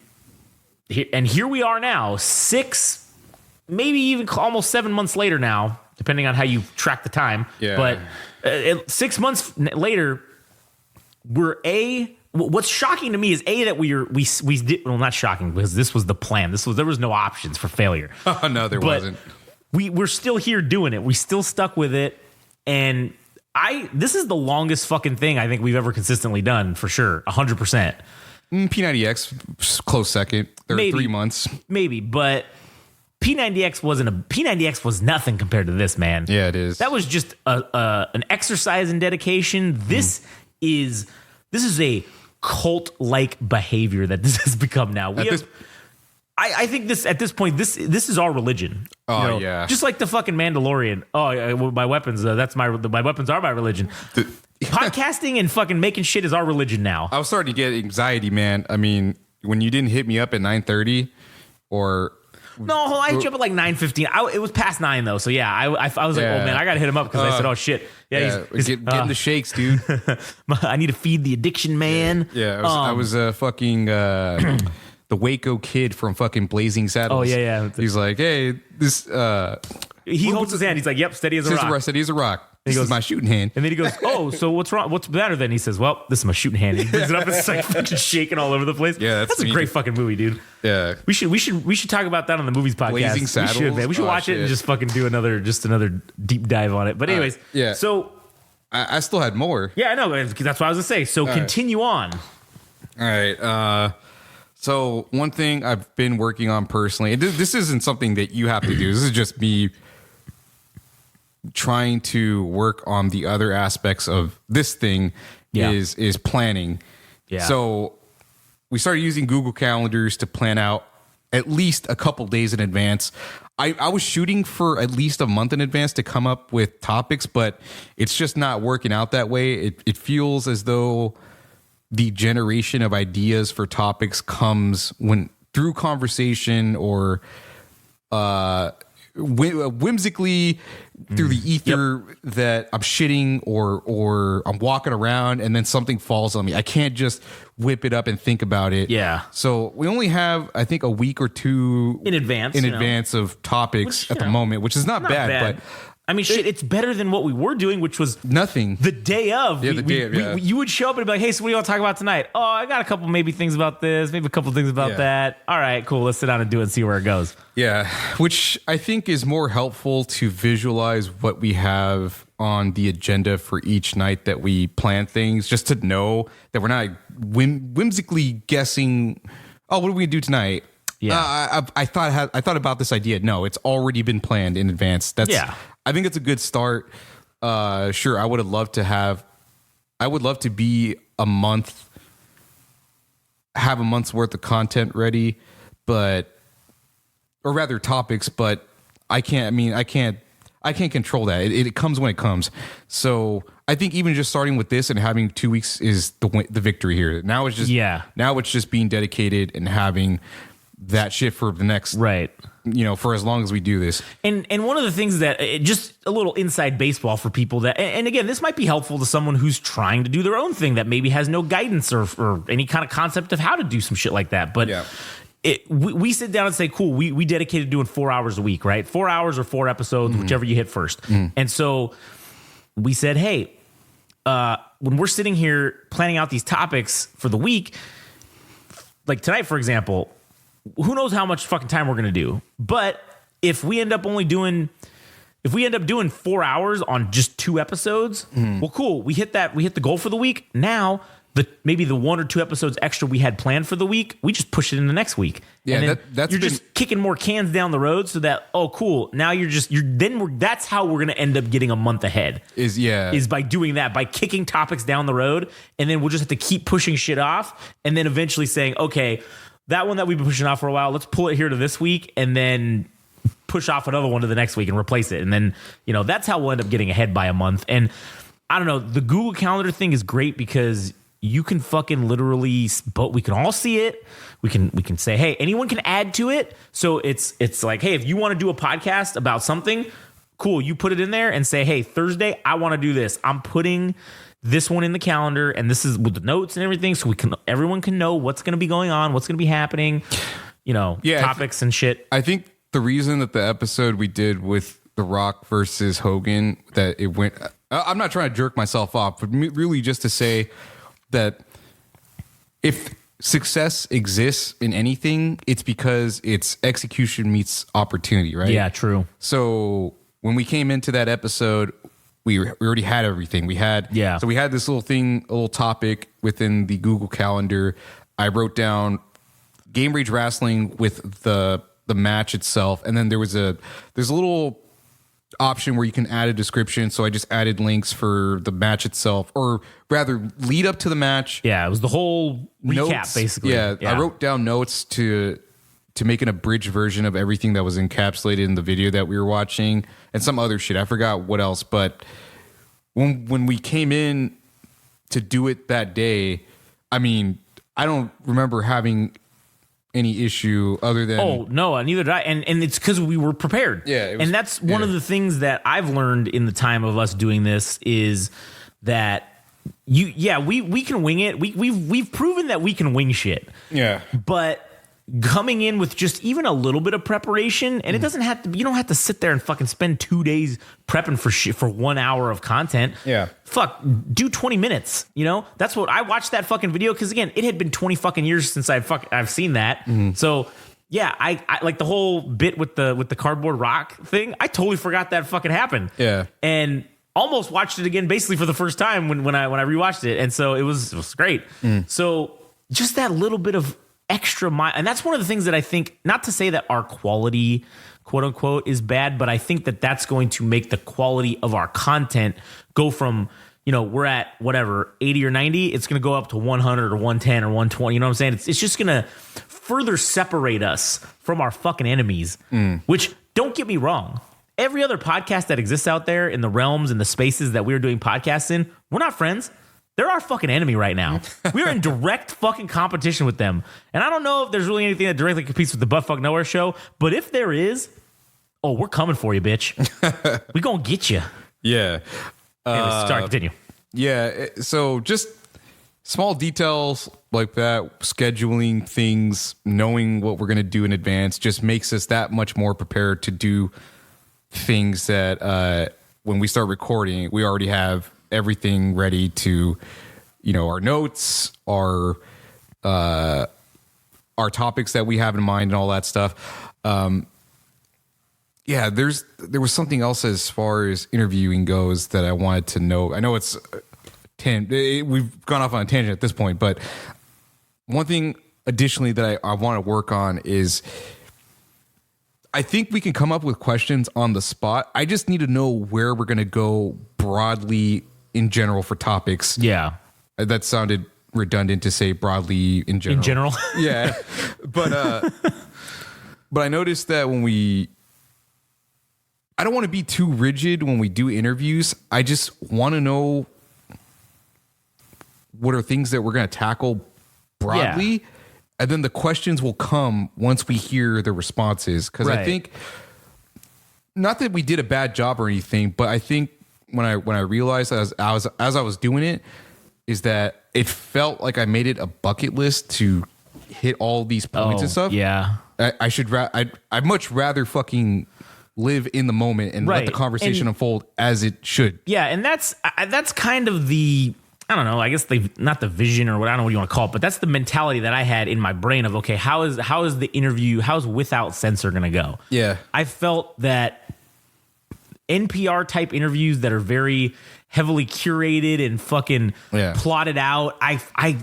here we are now, 6, maybe even almost 7 months later now, depending on how you track the time. Yeah. But 6 months later, what's shocking to me is that we did, well, not shocking because this was the plan. There was no options for failure. Oh no, there wasn't. We're still here doing it. We still stuck with it, and this is the longest fucking thing I think we've ever consistently done for sure, 100%. P90X close second. There were 3 months, maybe, but P90X was nothing compared to this, man. Yeah, it is. That was just an exercise in dedication. This is a cult-like behavior that this has become now. I think this at this point this is our religion. Oh yeah, just like the fucking Mandalorian. Oh, my weapons. My weapons are my religion. Podcasting and fucking making shit is our religion now. I was starting to get anxiety, man. I mean, when you didn't hit me up at 9:30, or no, I hit you up at like 9:15. It was past 9 though, so yeah, I was like, oh man, I gotta hit him up because I said, oh shit, getting the shakes, dude. I need to feed the addiction, man. Yeah, I was fucking the Waco kid from fucking Blazing Saddles. Oh yeah. He's like, hey, this. He holds his hand. He's like, yep, steady as a rock. Steady as a rock. This is my shooting hand. And then he goes, oh, so what's wrong? What's better then? He says, well, this is my shooting hand. And he brings it up and it's like fucking shaking all over the place. Yeah, that's a great fucking movie, dude. Yeah. We should talk about that on the Movies podcast. Blazing Saddles? We should, man. We should watch it and just fucking do another deep dive on it. But anyways, yeah. So I still had more. Yeah, I know. That's what I was going to say. So continue on. All right. So one thing I've been working on personally, and this isn't something that you have to do. This is just me trying to work on the other aspects of this thing. Is planning. Yeah. So we started using Google Calendars to plan out at least a couple days in advance. I was shooting for at least a month in advance to come up with topics, but it's just not working out that way. It feels as though the generation of ideas for topics comes through conversation or whimsically through the ether that I'm shitting or I'm walking around and then something falls on me. I can't just whip it up and think about it. Yeah. So we only have, I think, a week or two in advance of topics at the moment, which is not bad. But I mean, shit, it's better than what we were doing, which was nothing. The day of. Yeah, the day of, yeah. You would show up and be like, hey, so what do you want to talk about tonight? Oh, I got a couple maybe things about this, maybe a couple things about that. All right, cool. Let's sit down and do it and see where it goes. Yeah, which I think is more helpful to visualize what we have on the agenda for each night that we plan things, just to know that we're not whimsically guessing, oh, what are we going to do tonight? Yeah, I thought about this idea. No, it's already been planned in advance. I think it's a good start. Sure, I would love to be have a month's worth of content ready, or rather topics, but I can't control that. It comes when it comes. So I think even just starting with this and having 2 weeks is the victory here. Now it's just being dedicated and having that shit for the next, right, for as long as we do this. And one of the things that just a little inside baseball for people that, and again, this might be helpful to someone who's trying to do their own thing that maybe has no guidance or any kind of concept of how to do some shit like that. But we sit down and say, cool, we dedicated to doing 4 hours a week, right? 4 hours or 4 episodes, whichever you hit first. And so we said, hey, when we're sitting here planning out these topics for the week, like tonight, for example, who knows how much fucking time we're going to do. But if we end up doing 4 hours on just 2 episodes, well, cool. We hit the goal for the week. Now, maybe the 1 or 2 episodes extra we had planned for the week, we just push it into next week. Yeah, and you're just kicking more cans down the road so that, oh, cool. Now that's how we're going to end up getting a month ahead. Is by doing that, by kicking topics down the road. And then we'll just have to keep pushing shit off. And then eventually saying, okay, that one that we've been pushing off for a while, let's pull it here to this week and then push off another one to the next week and replace it. And then, that's how we'll end up getting ahead by a month. And I don't know, the Google Calendar thing is great because you can fucking literally, but we can all see it. We can say, hey, anyone can add to it. So it's like, hey, if you want to do a podcast about something, cool, you put it in there and say, hey, Thursday, I want to do this. I'm putting this one in the calendar, and this is with the notes and everything, so everyone can know what's going to be going on, what's going to be happening, topics and shit. I think the reason that the episode we did with The Rock versus Hogan, that it went, I'm not trying to jerk myself off, but really just to say that if success exists in anything, it's because it's execution meets opportunity, right? Yeah, true. So when we came into that episode, we already had everything. So we had this little thing, a little topic within the Google Calendar. I wrote down Game Rage Wrestling with the match itself, and then there's a little option where you can add a description. So I just added links for the match itself, or rather lead up to the match. Yeah, it was the whole recap, basically. Yeah, I wrote down notes to make an abridged version of everything that was encapsulated in the video that we were watching, and some other shit. I forgot what else, but when we came in to do it that day, I mean, I don't remember having any issue other than... Oh, no, neither did I. And it's because we were prepared. Yeah. And that's one of the things that I've learned in the time of us doing this is that we can wing it. We've proven that we can wing shit. Yeah. But coming in with just even a little bit of preparation, and it doesn't have to, you don't have to sit there and fucking spend 2 days prepping for shit for 1 hour of content. Yeah. Fuck, do 20 minutes. That's what I watched that fucking video. Cause again, it had been 20 fucking years since I've seen that. Mm-hmm. So yeah, I like the whole bit with the cardboard rock thing. I totally forgot that fucking happened. Yeah. And almost watched it again basically for the first time when I rewatched it. And so it was great. So just that little bit of extra mile, and that's one of the things that I think, not to say that our quality, quote unquote, is bad, but I think that that's going to make the quality of our content go from, we're at whatever 80 or 90, it's going to go up to 100 or 110 or 120. You know what I'm saying? It's just going to further separate us from our fucking enemies. Which, don't get me wrong, every other podcast that exists out there in the realms and the spaces that we're doing podcasts in, we're not friends. They're our fucking enemy right now. We're in direct fucking competition with them. And I don't know if there's really anything that directly competes with the Buttfuck Nowhere show, but if there is, oh, we're coming for you, bitch. We gonna get you. Yeah. Anyways, sorry, continue. Yeah, so just small details like that, scheduling things, knowing what we're going to do in advance just makes us that much more prepared to do things that when we start recording, we already have everything ready to, our notes, our topics that we have in mind and all that stuff. Yeah, there was something else as far as interviewing goes that I wanted to know. I know we've gone off on a tangent at this point, but one thing additionally that I want to work on is I think we can come up with questions on the spot. I just need to know where we're going to go broadly in general for topics. Yeah. That sounded redundant to say broadly in general. In general? Yeah. But I noticed that I don't want to be too rigid when we do interviews. I just want to know what are things that we're going to tackle broadly. Yeah. And then the questions will come once we hear the responses. Because I think, not that we did a bad job or anything, but I think when I realized as I was doing it, is that it felt like I made it a bucket list to hit all these points and stuff. Yeah, I'd much rather fucking live in the moment and let the conversation unfold as it should. Yeah, and that's kind of the, I don't know, I guess not the vision or what, I don't know what you want to call it, but that's the mentality that I had in my brain of, okay, how is the interview, how's Without Censor going to go? Yeah. I felt that NPR type interviews that are very heavily curated and fucking plotted out,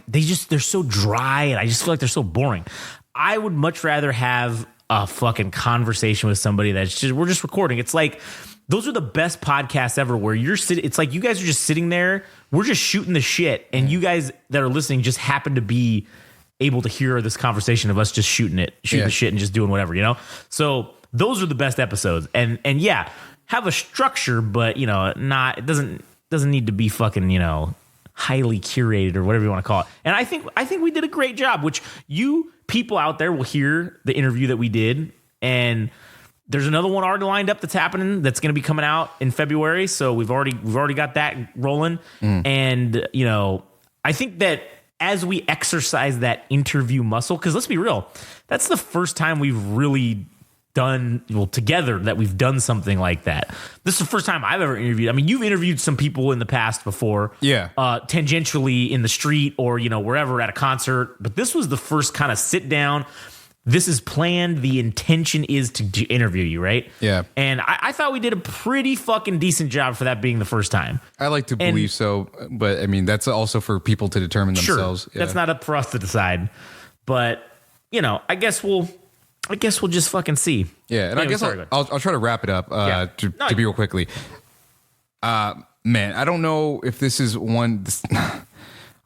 they're so dry and I just feel like they're so boring. I would much rather have a fucking conversation with somebody we're just recording. It's like, those are the best podcasts ever where it's like you guys are just sitting there, we're just shooting the shit, and you guys that are listening just happen to be able to hear this conversation of us just shooting the shit and just doing whatever, So those are the best episodes. And yeah, have a structure, but it doesn't need to be fucking, highly curated or whatever you want to call it. And I think we did a great job, which you people out there will hear the interview that we did, and there's another one already lined up that's happening that's going to be coming out in February. So we've already got that rolling. And, I think that as we exercise that interview muscle, because let's be real, that's the first time we've really done together that we've done something like that. This is the first time I've ever interviewed. I mean, you've interviewed some people in the past before, tangentially in the street or wherever at a concert, but this was the first kind of sit down. This is planned. The intention is to interview you, right? Yeah. And I thought we did a pretty fucking decent job for that being the first time. I like to believe so, but I mean, that's also for people to determine themselves. Sure, that's not up for us to decide. But, I guess we'll just fucking see. Yeah, and anyway, I guess I'll try to wrap it up to be real quickly. Man, I don't know if this is one...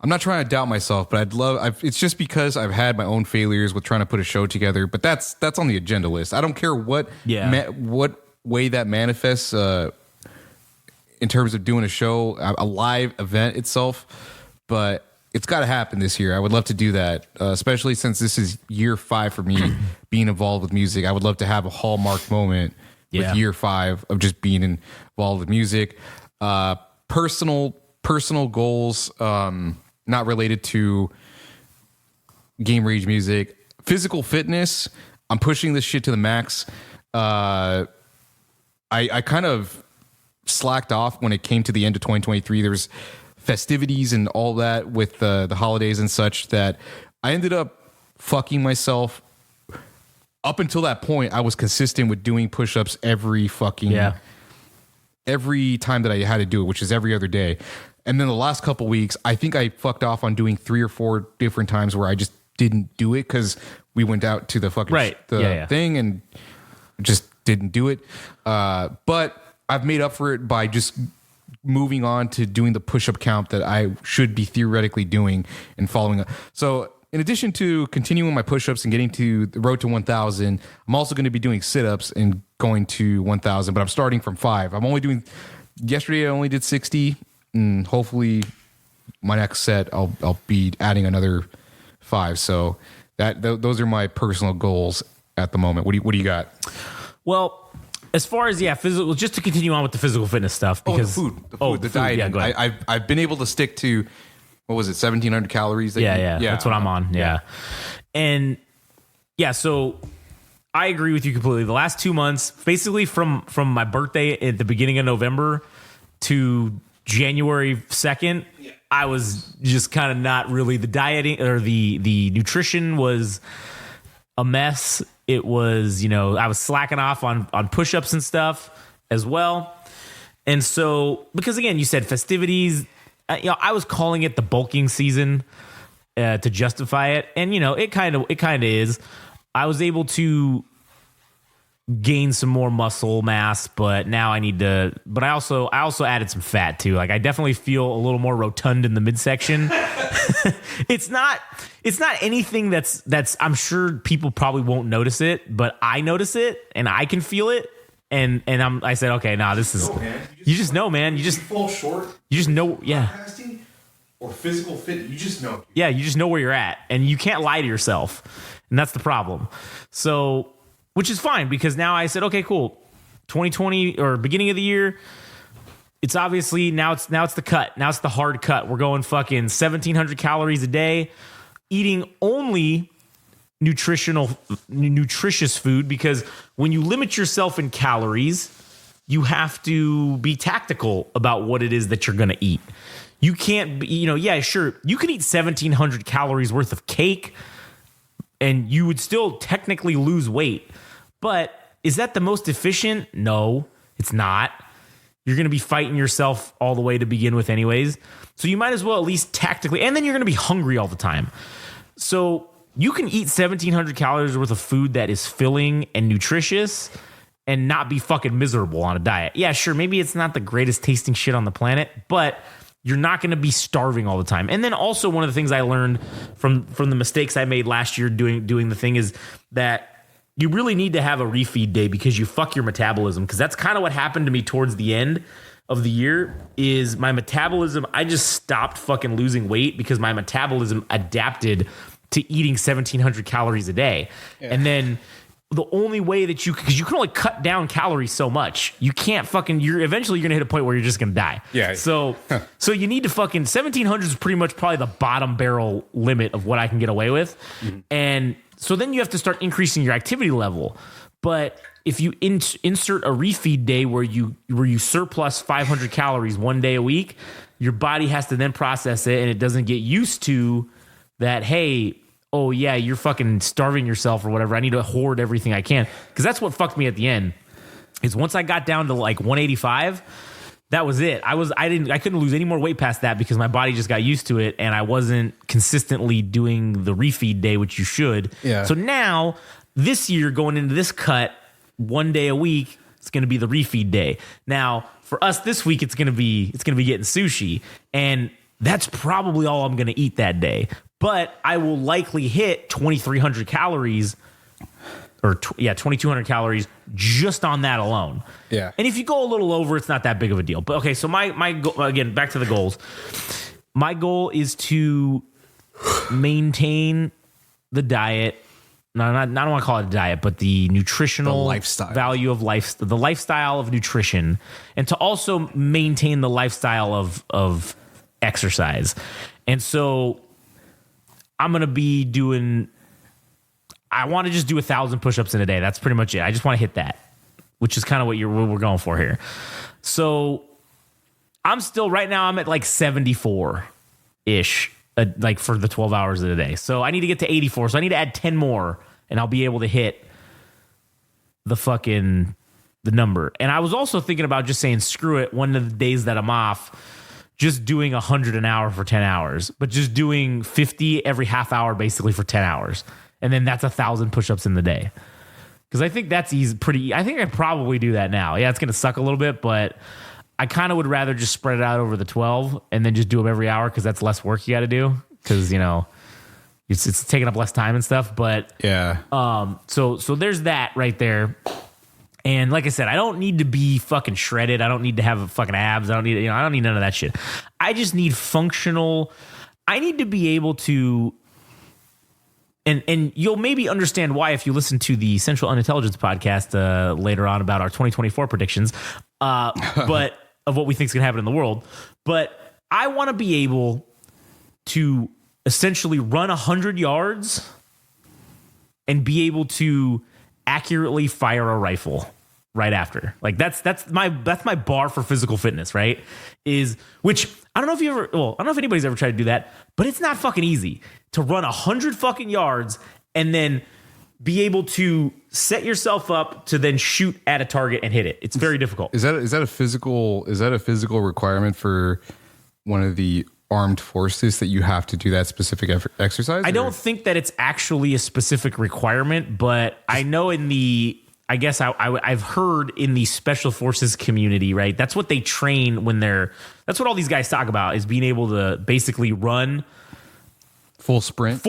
I'm not trying to doubt myself, but it's just because I've had my own failures with trying to put a show together, but that's on the agenda list. I don't care what way that manifests in terms of doing a show, a live event itself, but it's got to happen this year. I would love to do that, especially since this is year 5 for me being involved with music. I would love to have a hallmark moment with year 5 of just being involved with music. Personal goals, not related to Game Rage music. Physical fitness, I'm pushing this shit to the max. I kind of slacked off when it came to the end of 2023. There's festivities and all that with the holidays and such that I ended up fucking myself. Up until that point, I was consistent with doing push-ups every time that I had to do it, which is every other day. And then the last couple weeks, I think I fucked off on doing 3 or 4 different times where I just didn't do it because we went out to the fucking thing and just didn't do it. But I've made up for it by just moving on to doing the push-up count that I should be theoretically doing and following up. So in addition to continuing my push-ups and getting to the road to 1,000, I'm also going to be doing sit-ups and going to 1,000, but I'm starting from 5. Yesterday I only did 60. And hopefully my next set I'll be adding another 5. So those are my personal goals at the moment. What do you got? Well, as far as physical, just to continue on with the physical fitness stuff, because the food, the diet. Yeah, go ahead. I've been able to stick to, what was it, 1,700 calories? That's what I'm on. Yeah. And so I agree with you completely. The last 2 months, basically from my birthday at the beginning of November to January 2nd, I was just kind of not really, the dieting or the nutrition was a mess. It was, I was slacking off on push-ups and stuff as well. And so, because again, you said festivities, I was calling it the bulking season to justify it. And, it kind of is. I was able to gain some more muscle mass, but now I need to, but I also added some fat too. Like I definitely feel a little more rotund in the midsection. It's not anything that's I'm sure people probably won't notice it, but I notice it and I can feel it. And I said, okay, nah, this is, you just know, man. You just fall short. You just know. Yeah. Or physical fit. You just know. Yeah. You just know where you're at and you can't lie to yourself. And that's the problem. So, which is fine because now I said, okay, cool. 2020 or beginning of the year, it's obviously now it's the cut. Now it's the hard cut. We're going fucking 1,700 calories a day, eating only nutritious food, because when you limit yourself in calories, you have to be tactical about what it is that you're going to eat. You can't be, yeah, sure. You can eat 1,700 calories worth of cake and you would still technically lose weight. But is that the most efficient? No, it's not. You're going to be fighting yourself all the way to begin with anyways. So you might as well at least tactically, and then you're going to be hungry all the time. So you can eat 1,700 calories worth of food that is filling and nutritious and not be fucking miserable on a diet. Yeah, sure, maybe it's not the greatest tasting shit on the planet, but you're not going to be starving all the time. And then also one of the things I learned from the mistakes I made last year doing the thing is that you really need to have a refeed day because you fuck your metabolism. Because that's kind of what happened to me towards the end of the year is my metabolism. I just stopped fucking losing weight because my metabolism adapted to eating 1,700 calories a day. Yeah. And then the only way that because you can only cut down calories so much. You can't eventually you're going to hit a point where you're just going to die. Yeah. So you need to 1,700 is pretty much probably the bottom barrel limit of what I can get away with. Mm-hmm. And so then you have to start increasing your activity level. But if you insert a refeed day where you surplus 500 calories one day a week, your body has to then process it and it doesn't get used to that, hey, oh yeah, you're fucking starving yourself or whatever. I need to hoard everything I can. Because that's what fucked me at the end. Is once I got down to like 185, that was it. I couldn't lose any more weight past that because my body just got used to it and I wasn't consistently doing the refeed day, which you should. Yeah. So now this year going into this cut, one day a week, it's going to be the refeed day. Now for us this week, it's going to be getting sushi, and that's probably all I'm going to eat that day. But I will likely hit 2,300 calories or 2,200 calories just on that alone. Yeah. And if you go a little over, it's not that big of a deal. But okay, so my goal, again, back to the goals. My goal is to maintain the diet. No, I don't want to call it a diet, but the nutritional lifestyle value of life, the lifestyle of nutrition, and to also maintain the lifestyle of exercise. And so I'm going to be I want to just do 1,000 push-ups in a day. That's pretty much it. I just want to hit that, which is kind of what we're going for here. So I'm at like 74-ish, like for the 12 hours of the day. So I need to get to 84. So I need to add 10 more and I'll be able to hit the number. And I was also thinking about just saying, screw it. One of the days that I'm off, just doing 100 an hour for 10 hours, but just doing 50 every half hour basically for 10 hours. And then that's 1,000 push-ups in the day. Because I think that's easy, I think I probably do that now. Yeah, it's going to suck a little bit, but I kind of would rather just spread it out over the 12 and then just do them every hour because that's less work you got to do. Because, it's taking up less time and stuff. But yeah. So there's that right there. And like I said, I don't need to be fucking shredded. I don't need to have fucking abs. I don't need none of that shit. I just need functional. I need to be able to, and you'll maybe understand why if you listen to the Central Unintelligence podcast later on about our 2024 predictions, but of what we think is going to happen in the world. But I want to be able to essentially run 100 yards and be able to accurately fire a rifle right after. Like that's my bar for physical fitness, right? Which I don't know if anybody's ever tried to do that, but it's not fucking easy to run 100 fucking yards and then be able to set yourself up to then shoot at a target and hit it. It's very difficult. Is that a physical requirement for one of the armed forces that you have to do that specific exercise? I don't think that it's actually a specific requirement, but I know I've heard in the special forces community, right? That's what they train that's what all these guys talk about, is being able to basically run full sprint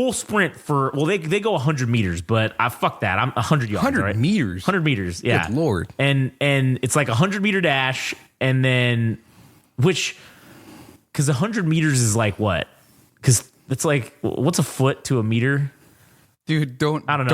for, they go 100 meters, but fuck that. I'm 100 yards. 100 right? meters? 100 meters. Yeah. Good Lord. And it's like a 100 meter dash. And then because 100 meters is like what? Because it's like, what's a foot to a meter? Dude, I don't know. I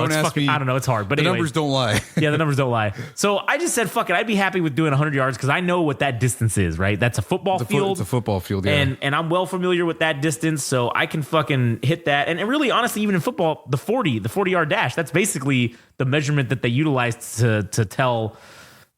don't know. It's hard, but the anyways, numbers don't lie. Yeah, the numbers don't lie. So I just said, fuck it. I'd be happy with doing 100 yards because I know what that distance is, right? That's a football field. It's a football field, yeah. And I'm well familiar with that distance, so I can fucking hit that. And really, honestly, even in football, the 40-yard dash, that's basically the measurement that they utilize to tell,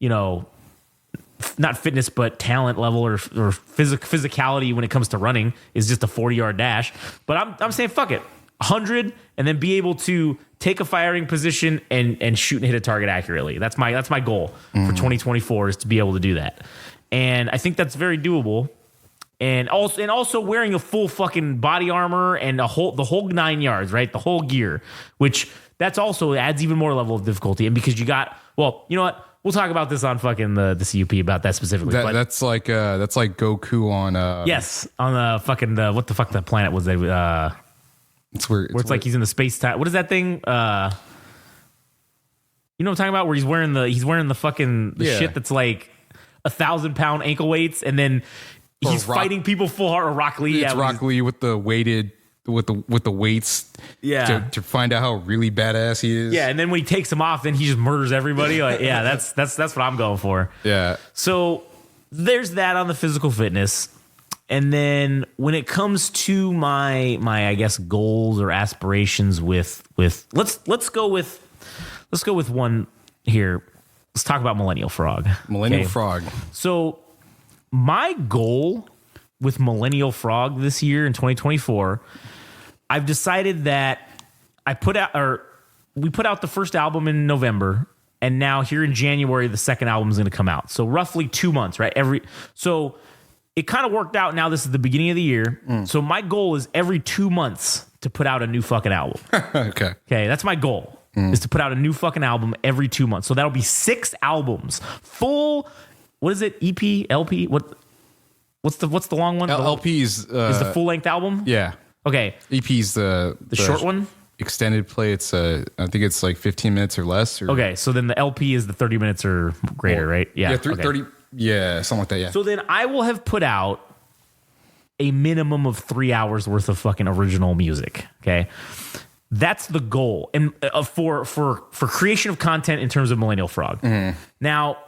not fitness, but talent level or physicality when it comes to running is just a 40-yard dash. But I'm saying, fuck it. 100 and then be able to take a firing position and shoot and hit a target accurately. That's my goal for 2024 is to be able to do that. And I think that's very doable. And also wearing a full fucking body armor and the whole 9 yards, right? The whole gear, which that's also adds even more level of difficulty. And because you know what? We'll talk about this on fucking the CUP about that specifically. That's like Goku on yes, on the fucking what the fuck the planet was they It's weird. Where it's like he's in the space time. What is that thing? You know what I'm talking about? Where he's wearing the fucking shit that's like 1,000-pound ankle weights, and then he's fighting people full hard. Or Rock Lee. It's Rock Lee with the weighted with the weights. Yeah. To find out how really badass he is. Yeah, and then when he takes them off, then he just murders everybody. Like, yeah, that's what I'm going for. Yeah. So there's that on the physical fitness. And then when it comes to my I guess goals or aspirations with let's go with one here. Let's talk about Millennial Frog. Millennial Frog. So my goal with Millennial Frog this year in 2024, I've decided that we put out the first album in November, and now here in January the second album is going to come out. So roughly 2 months, right? It kind of worked out. Now this is the beginning of the year. So my goal is every 2 months to put out a new fucking album. Okay. That's my goal is to put out a new fucking album every 2 months. So that'll be 6 albums. Full, what is it? EP, LP? What's the long one? LP is the full length album? Yeah. Okay. EP is the short one? Extended play. It's I think it's like 15 minutes or less. Okay. So then the LP is the 30 minutes or greater, right? Yeah. Yeah. 30. Yeah, something like that, yeah. So then I will have put out a minimum of 3 hours worth of fucking original music, okay? That's the goal. And for creation of content in terms of Millennial Frog. Mm-hmm. Now,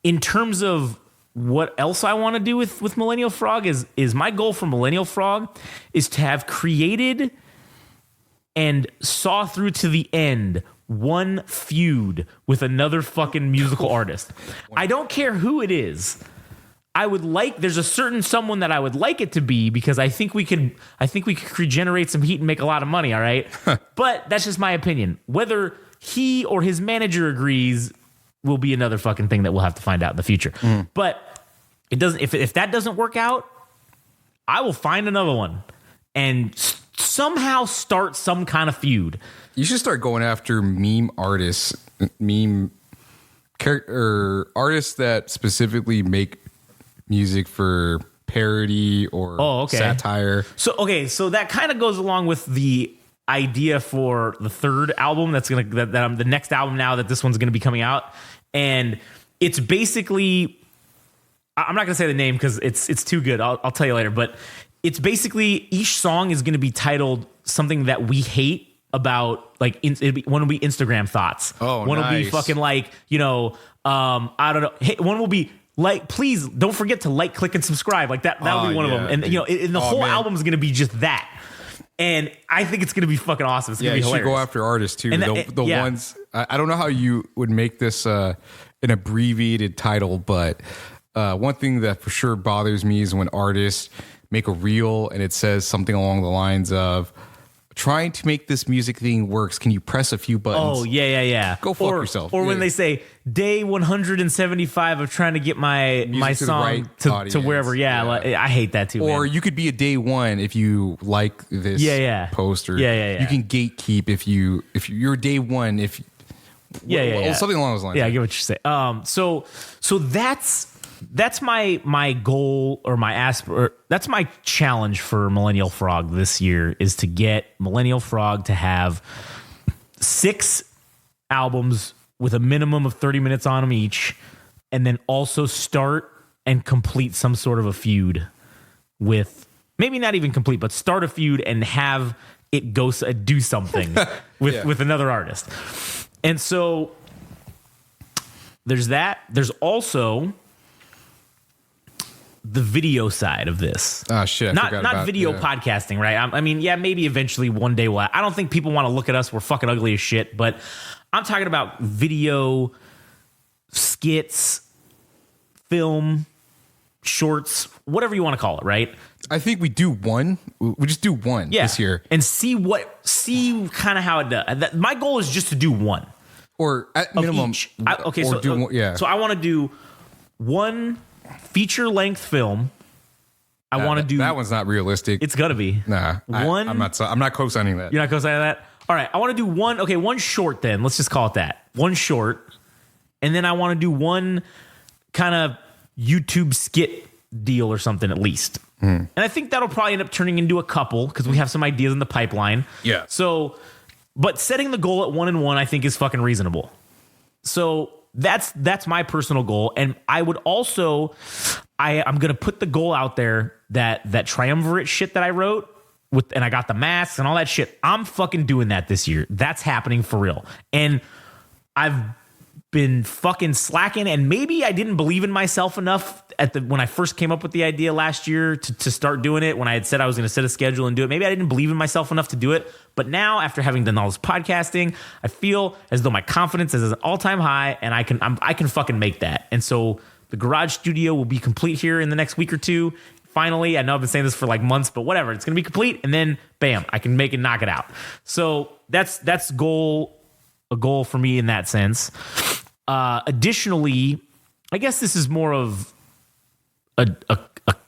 in terms of what else I want to do with Millennial Frog is my goal for Millennial Frog is to have created and saw through to the end one feud with another fucking musical artist. I don't care who it is. There's a certain someone that I would like it to be because I think we could regenerate some heat and make a lot of money, all right? But that's just my opinion. Whether he or his manager agrees will be another fucking thing that we'll have to find out in the future. But it doesn't if that doesn't work out, I will find another one and somehow start some kind of feud. You should start going after meme artists, artists that specifically make music for parody or satire. So that kind of goes along with the idea for the third album that I'm the next album now that this one's going to be coming out, and it's basically, I'm not going to say the name because it's too good. I'll tell you later, but it's basically each song is going to be titled something that we hate about, like one will be Instagram thoughts. Oh, one will be fucking like, I don't know. Hey, one will be like, please don't forget to like, click, and subscribe. Like that'll be one of them. And and the whole album is going to be just that. And I think it's going to be fucking awesome. It's going to be hilarious. You should go after artists too. The ones I don't know how you would make this an abbreviated title, but one thing that for sure bothers me is when artists make a reel and it says something along the lines of trying to make this music thing works. Can you press a few buttons? Oh, yeah. Go fuck yourself. Or Yeah. when they say day 175 of trying to get my Music to the song right to audience. wherever. Yeah, Yeah. like, I hate that too. Or man. you could be a day one if you like this poster. Yeah. You can gatekeep if you're day one Yeah. something along those lines. Yeah, I get what you're saying. So that's my goal or that's my challenge for Millennial Frog this year is to get Millennial Frog to have 6 albums with a minimum of 30 minutes on them each, and then also start and complete some sort of a feud with, maybe not even complete, but start a feud and have it go do something with another artist. And so there's that. There's also the video side of this. Oh shit! Not video podcasting, right? I mean, yeah, maybe eventually one day we'll. I don't think people want to look at us. We're fucking ugly as shit. But I'm talking about video skits, film, shorts, whatever you want to call it, right? I think we do one. We just do one this year, and see kind of how it does. My goal is just to do one, or at minimum. Each. So I want to do one feature length film. I want to do that one's not realistic. It's gonna be I'm not co-signing that. You're not co-signing that. All right, I want to do one short. Then let's just call it that. One short, and then I want to do one kind of YouTube skit deal or something at least. And I think that'll probably end up turning into a couple because we have some ideas in the pipeline. Yeah. So, but setting the goal at 1 and 1, I think is fucking reasonable. So that's my personal goal. And I would also, I'm going to put the goal out there that triumvirate shit that I wrote and I got the masks and all that shit. I'm fucking doing that this year. That's happening for real. And I've been fucking slacking, and maybe I didn't believe in myself enough when I first came up with the idea last year to start doing it, when I had said I was going to set a schedule and do it. Maybe I didn't believe in myself enough to do it. But now, after having done all this podcasting, I feel as though my confidence is at an all-time high, and I can fucking make that. And so the garage studio will be complete here in the next week or two. Finally, I know I've been saying this for like months, but whatever. It's going to be complete, and then bam, I can make it, knock it out. So that's a goal for me in that sense. Additionally, I guess this is more of a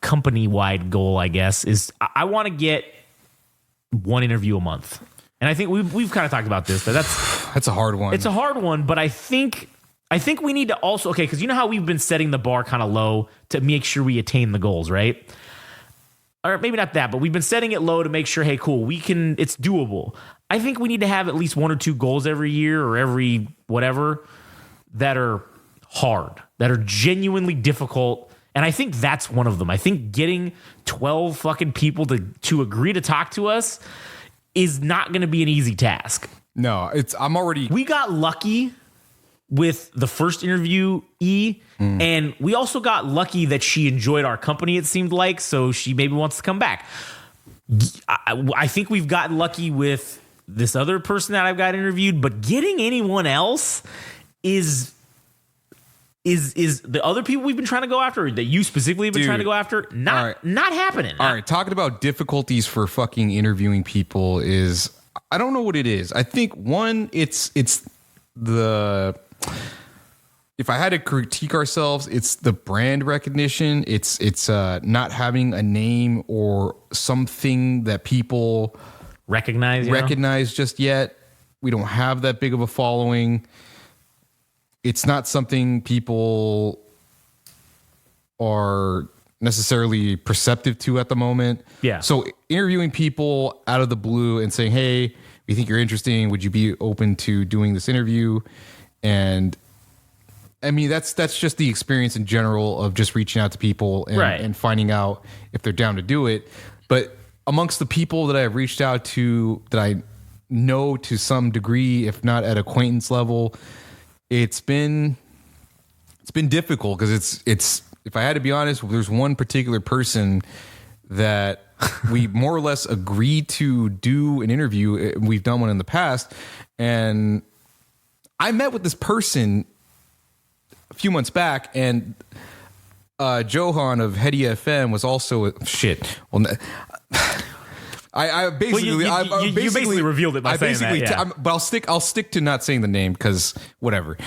company-wide goal, I guess, is I want to get one interview a month. And I think we've kind of talked about this, but that's a hard one. It's a hard one, but I think we need to also, okay, because you know how we've been setting the bar kind of low to make sure we attain the goals, right? Or maybe not that, but we've been setting it low to make sure, hey, cool, it's doable. I think we need to have at least 1 or 2 goals every year or every whatever that are hard, that are genuinely difficult. And I think that's one of them. I think getting 12 fucking people to agree to talk to us is not going to be an easy task. No, we got lucky with the first interview, and we also got lucky that she enjoyed our company, it seemed like, so she maybe wants to come back. I think we've gotten lucky with this other person that I've got interviewed, but getting anyone else is the other people we've been trying to go after, that you specifically have been trying to go after, not happening. All right, talking about difficulties for fucking interviewing people is, I don't know what it is. I think one, it's the, if I had to critique ourselves, it's the brand recognition. It's not having a name or something that people recognize just yet. We don't have that big of a following. It's not something people are necessarily perceptive to at the moment. Yeah. So interviewing people out of the blue and saying, hey, we think you're interesting. Would you be open to doing this interview? And I mean, that's just the experience in general of just reaching out to people and finding out if they're down to do it. But amongst the people that I've reached out to that I know to some degree, if not at acquaintance level, it's been difficult because it's if I had to be honest, there's one particular person that we more or less agreed to do an interview. We've done one in the past, and I met with this person a few months back, and Johan of Heady FM was also shit. Well, I basically, you basically revealed it by saying that. Yeah. But I'll stick to not saying the name because whatever.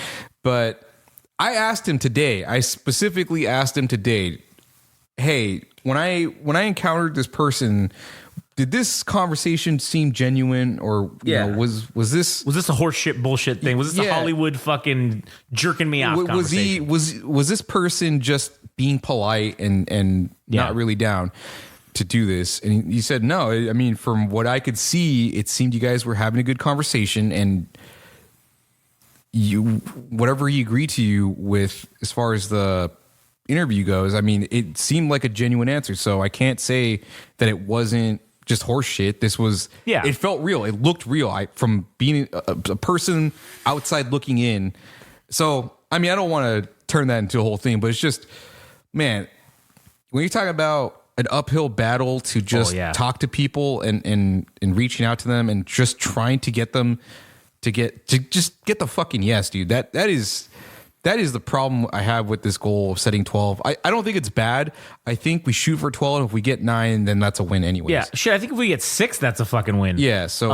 But I asked him today. I specifically asked him today. Hey, when I encountered this person, did this conversation seem genuine, or you know, was this a horse shit bullshit thing? Was this a Hollywood fucking jerking me off conversation? Was this person just being polite and not really down to do this? And he said no. I mean, from what I could see, it seemed you guys were having a good conversation, and whatever he agreed to you with as far as the interview goes, I mean, it seemed like a genuine answer. So I can't say that it wasn't just horse shit. This was, it felt real. It looked real. From being a person outside looking in. So, I mean, I don't want to turn that into a whole thing, but it's just, man, when you're talking about an uphill battle to just talk to people and reaching out to them and just trying to get them to just get the fucking yes, dude. That is the problem I have with this goal of setting 12. I don't think it's bad. I think we shoot for 12. If we get 9, then that's a win anyways. Yeah, shit. I think if we get 6, that's a fucking win. Yeah. So,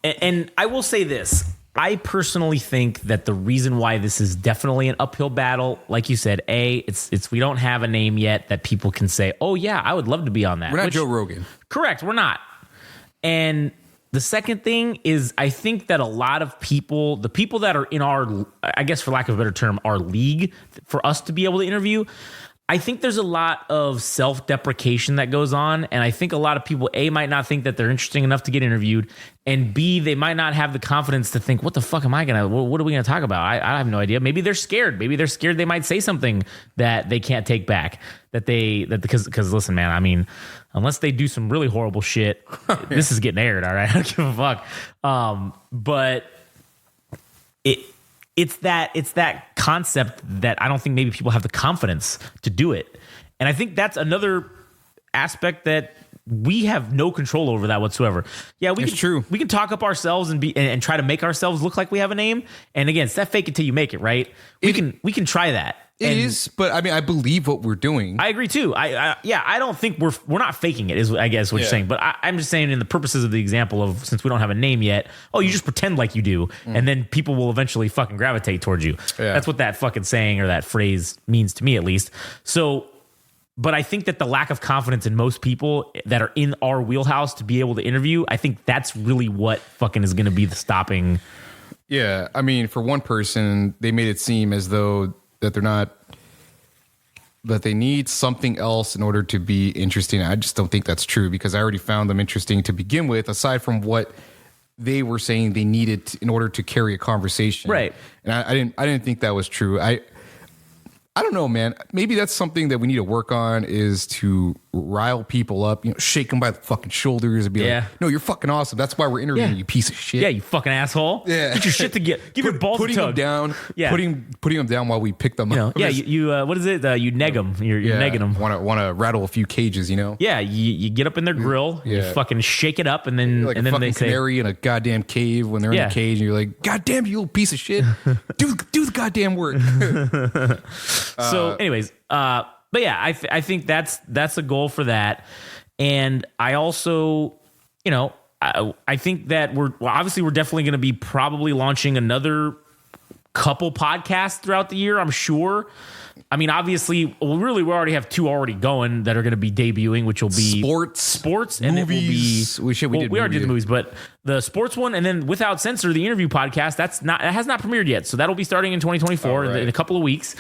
and I will say this. I personally think that the reason why this is definitely an uphill battle, like you said, it's we don't have a name yet that people can say, oh yeah, I would love to be on that. We're not Joe Rogan. Correct. We're not. And the second thing is, I think that a lot of people, the people that are in our, I guess for lack of a better term, our league, for us to be able to interview, I think there's a lot of self-deprecation that goes on. And I think a lot of people, A, might not think that they're interesting enough to get interviewed. And B, they might not have the confidence to think, what the fuck am I going to, what are we going to talk about? I have no idea. Maybe they're scared. Maybe they're scared they might say something that they can't take back. Because listen, man, I mean, unless they do some really horrible shit, this is getting aired, all right? I don't give a fuck. But it's that concept that I don't think maybe people have the confidence to do it. And I think that's another aspect that we have no control over that whatsoever. Yeah, true. We can talk up ourselves and try to make ourselves look like we have a name. And again, it's that fake it till you make it, right? We can try that. It is, but I mean, I believe what we're doing. I agree too. I don't think we're not faking it, is I guess what you're saying. But I'm just saying, in the purposes of the example of, since we don't have a name yet, you just pretend like you do, and then people will eventually fucking gravitate towards you. Yeah. That's what that fucking saying or that phrase means to me, at least. So, but I think that the lack of confidence in most people that are in our wheelhouse to be able to interview, I think that's really what fucking is going to be the stopping. Yeah, I mean, for one person, they made it seem as though that they need something else in order to be interesting. I just don't think that's true, because I already found them interesting to begin with, aside from what they were saying they needed in order to carry a conversation. Right. And I didn't think that was true. I don't know, man. Maybe that's something that we need to work on, is to rile people up, shake them by the fucking shoulders and be like, no, you're fucking awesome. That's why we're interviewing you, piece of shit. Yeah, you fucking asshole. Yeah. Get your shit to give your balls putting a tug. Them down, putting them down while we pick them up. Yeah, you what is it? You neg them. You're negging them. Want to rattle a few cages, Yeah, you get up in their grill, you fucking shake it up, and then like and then they say, canary in a goddamn cave when they're in a cage, and you're like, God damn you, little piece of shit. do the goddamn work. So, anyways, but yeah, I think that's a goal for that. And I also, I think that we're definitely going to be probably launching another couple podcasts throughout the year, I'm sure. I mean, obviously, we already have 2 already going that are going to be debuting, which will be sports, and movies. We already did the movies, but the sports one, and then Without Censor, the interview podcast, that has not premiered yet, so that'll be starting in 2024 in a couple of weeks.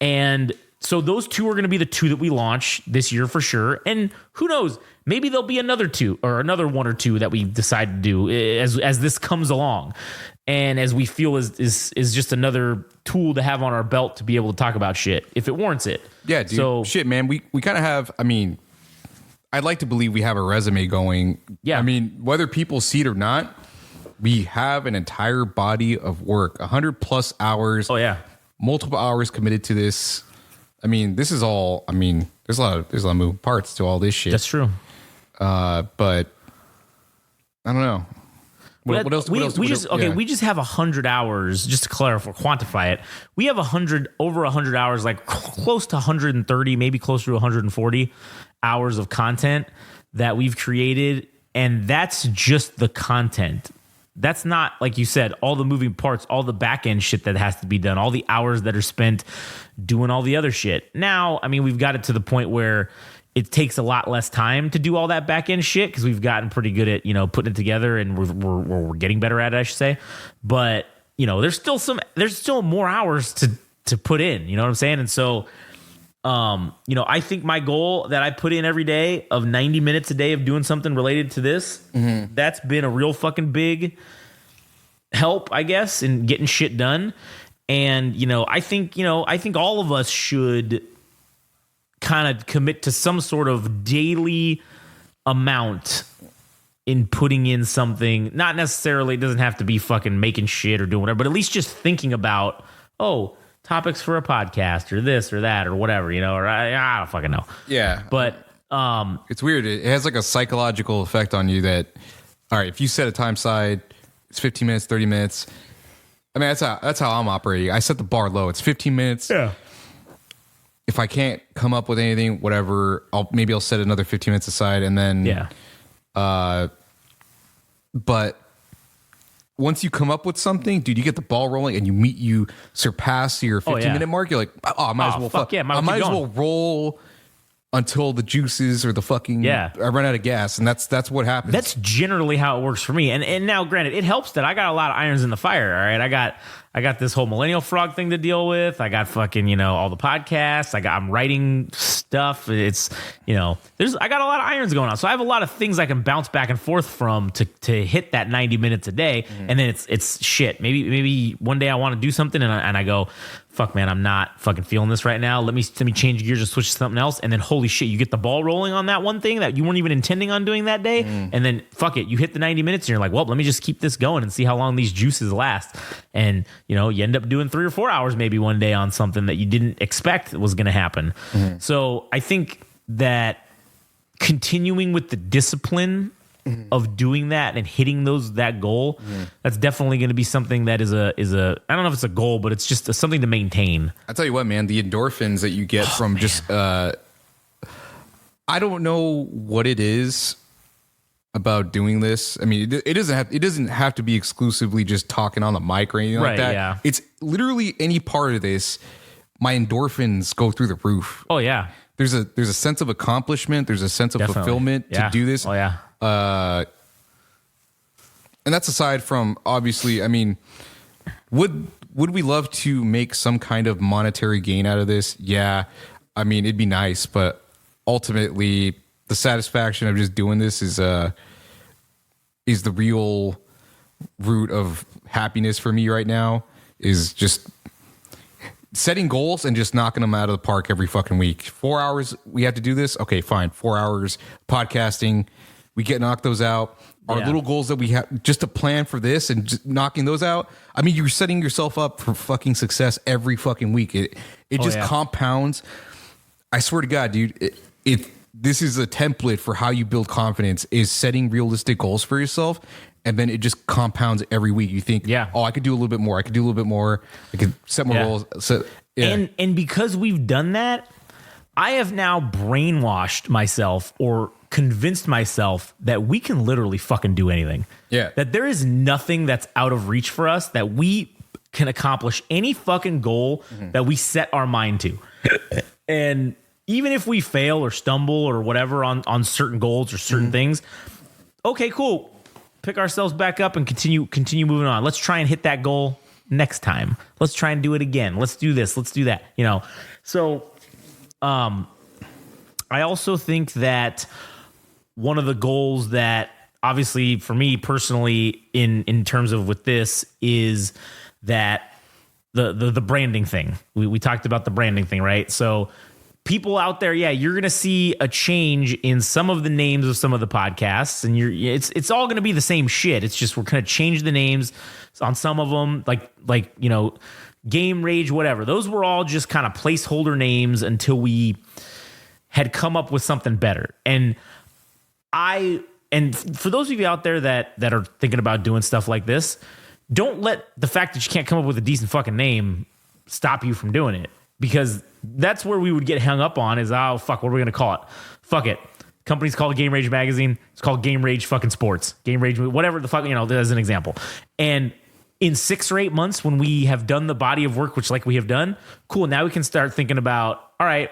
And so those 2 are going to be the 2 that we launch this year for sure. And who knows, maybe there'll be another 2 or another 1 or 2 that we decide to do as this comes along, and as we feel is just another tool to have on our belt to be able to talk about shit if it warrants it. Yeah, dude. So shit, man, we kind of have. I mean, I'd like to believe we have a resume going. Yeah. I mean, whether people see it or not, we have an entire body of work, 100+ hours. Oh yeah. Multiple hours committed to this. I mean, this is all. I mean, there's a lot of moving parts to all this shit. That's true. But I don't know. What else? We what just else? Yeah. we just have 100 hours. Just to clarify, quantify it, we have over 100 hours, like close to 130, maybe closer to 140 hours of content that we've created, and that's just the content. That's not, like you said, all the moving parts, all the back end shit that has to be done, all the hours that are spent doing all the other shit. Now, I mean, we've got it to the point where it takes a lot less time to do all that back end shit because we've gotten pretty good at, putting it together, and we're getting better at it, I should say. But, there's still more hours to put in, you know what I'm saying? And so, I think my goal that I put in every day of 90 minutes a day of doing something related to this, that's been a real fucking big help, I guess, in getting shit done. And, I think all of us should kind of commit to some sort of daily amount in putting in something. Not necessarily, it doesn't have to be fucking making shit or doing whatever, but at least just thinking about, topics for a podcast or this or that or whatever, or I don't fucking know. Yeah. But it's weird. It has like a psychological effect on you that, all right, if you set a time side, it's 15 minutes, 30 minutes. I mean, that's how I'm operating. I set the bar low. It's 15 minutes. yeah. If I can't come up with anything, whatever, I'll set another 15 minutes aside, and then but once you come up with something, dude, you get the ball rolling and you surpass your 15-minute mark. You're like, I might as well fuck yeah, I might as well roll until the juices or the fucking I run out of gas, and that's what happens. That's generally how it works for me. And now, granted, it helps that I got a lot of irons in the fire. All right, I got this whole Millennial Frog thing to deal with. I got fucking all the podcasts. I'm writing stuff. It's I got a lot of irons going on, so I have a lot of things I can bounce back and forth from to hit that 90 minutes a day. And then it's shit. Maybe one day I want to do something and I go, fuck man, I'm not fucking feeling this right now. Let me change gears and switch to something else. And then holy shit, you get the ball rolling on that one thing that you weren't even intending on doing that day. And then fuck it, you hit the 90 minutes and you're like, well, let me just keep this going and see how long these juices last. And you end up doing 3 or 4 hours maybe one day on something that you didn't expect was going to happen. So I think that continuing with the discipline of doing that and hitting that goal, that's definitely going to be something that is a I don't know if it's a goal, but it's just something to maintain. I tell you what, man, the endorphins that you get from just I don't know what it is about doing this. I mean, it doesn't have to be exclusively just talking on the mic or anything like that. Yeah. It's literally any part of this. My endorphins go through the roof. Oh yeah. There's a sense of accomplishment. There's a sense of fulfillment to do this. Oh yeah. And that's aside from, obviously, I mean, would we love to make some kind of monetary gain out of this? Yeah. I mean, it'd be nice, but ultimately the satisfaction of just doing this is the real root of happiness for me right now, is just setting goals and just knocking them out of the park every fucking week. 4 hours we have to do this. Okay, fine. 4 hours podcasting. We knock those out. Our little goals that we have just to plan for this and just knocking those out. I mean, you're setting yourself up for fucking success every fucking week. It just compounds. I swear to God, dude, this is a template for how you build confidence, is setting realistic goals for yourself. And then it just compounds every week. You think, I could do a little bit more. I could do a little bit more. I could set more goals. So, And because we've done that, I have now brainwashed myself or convinced myself that we can literally fucking do anything. Yeah. That there is nothing that's out of reach for us, that we can accomplish any fucking goal that we set our mind to. And even if we fail or stumble or whatever on certain goals or certain things, okay, cool. Pick ourselves back up and continue moving on. Let's try and hit that goal next time. Let's try and do it again. Let's do this. Let's do that. So I also think that one of the goals that obviously for me personally in terms of with this is that the branding thing. We talked about the branding thing, right? So people out there, you're going to see a change in some of the names of some of the podcasts, and it's all going to be the same shit. It's just we're going to change the names on some of them, like Game Rage, whatever. Those were all just kind of placeholder names until we had come up with something better. And I for those of you out there that are thinking about doing stuff like this, don't let the fact that you can't come up with a decent fucking name stop you from doing it, because that's where we would get hung up on is, oh, fuck, what are we going to call it? Fuck it. Company's called Game Rage Magazine. It's called Game Rage fucking Sports. Game Rage, whatever the fuck, as an example. And in 6 or 8 months, when we have done the body of work, which like we have done, cool, now we can start thinking about, all right,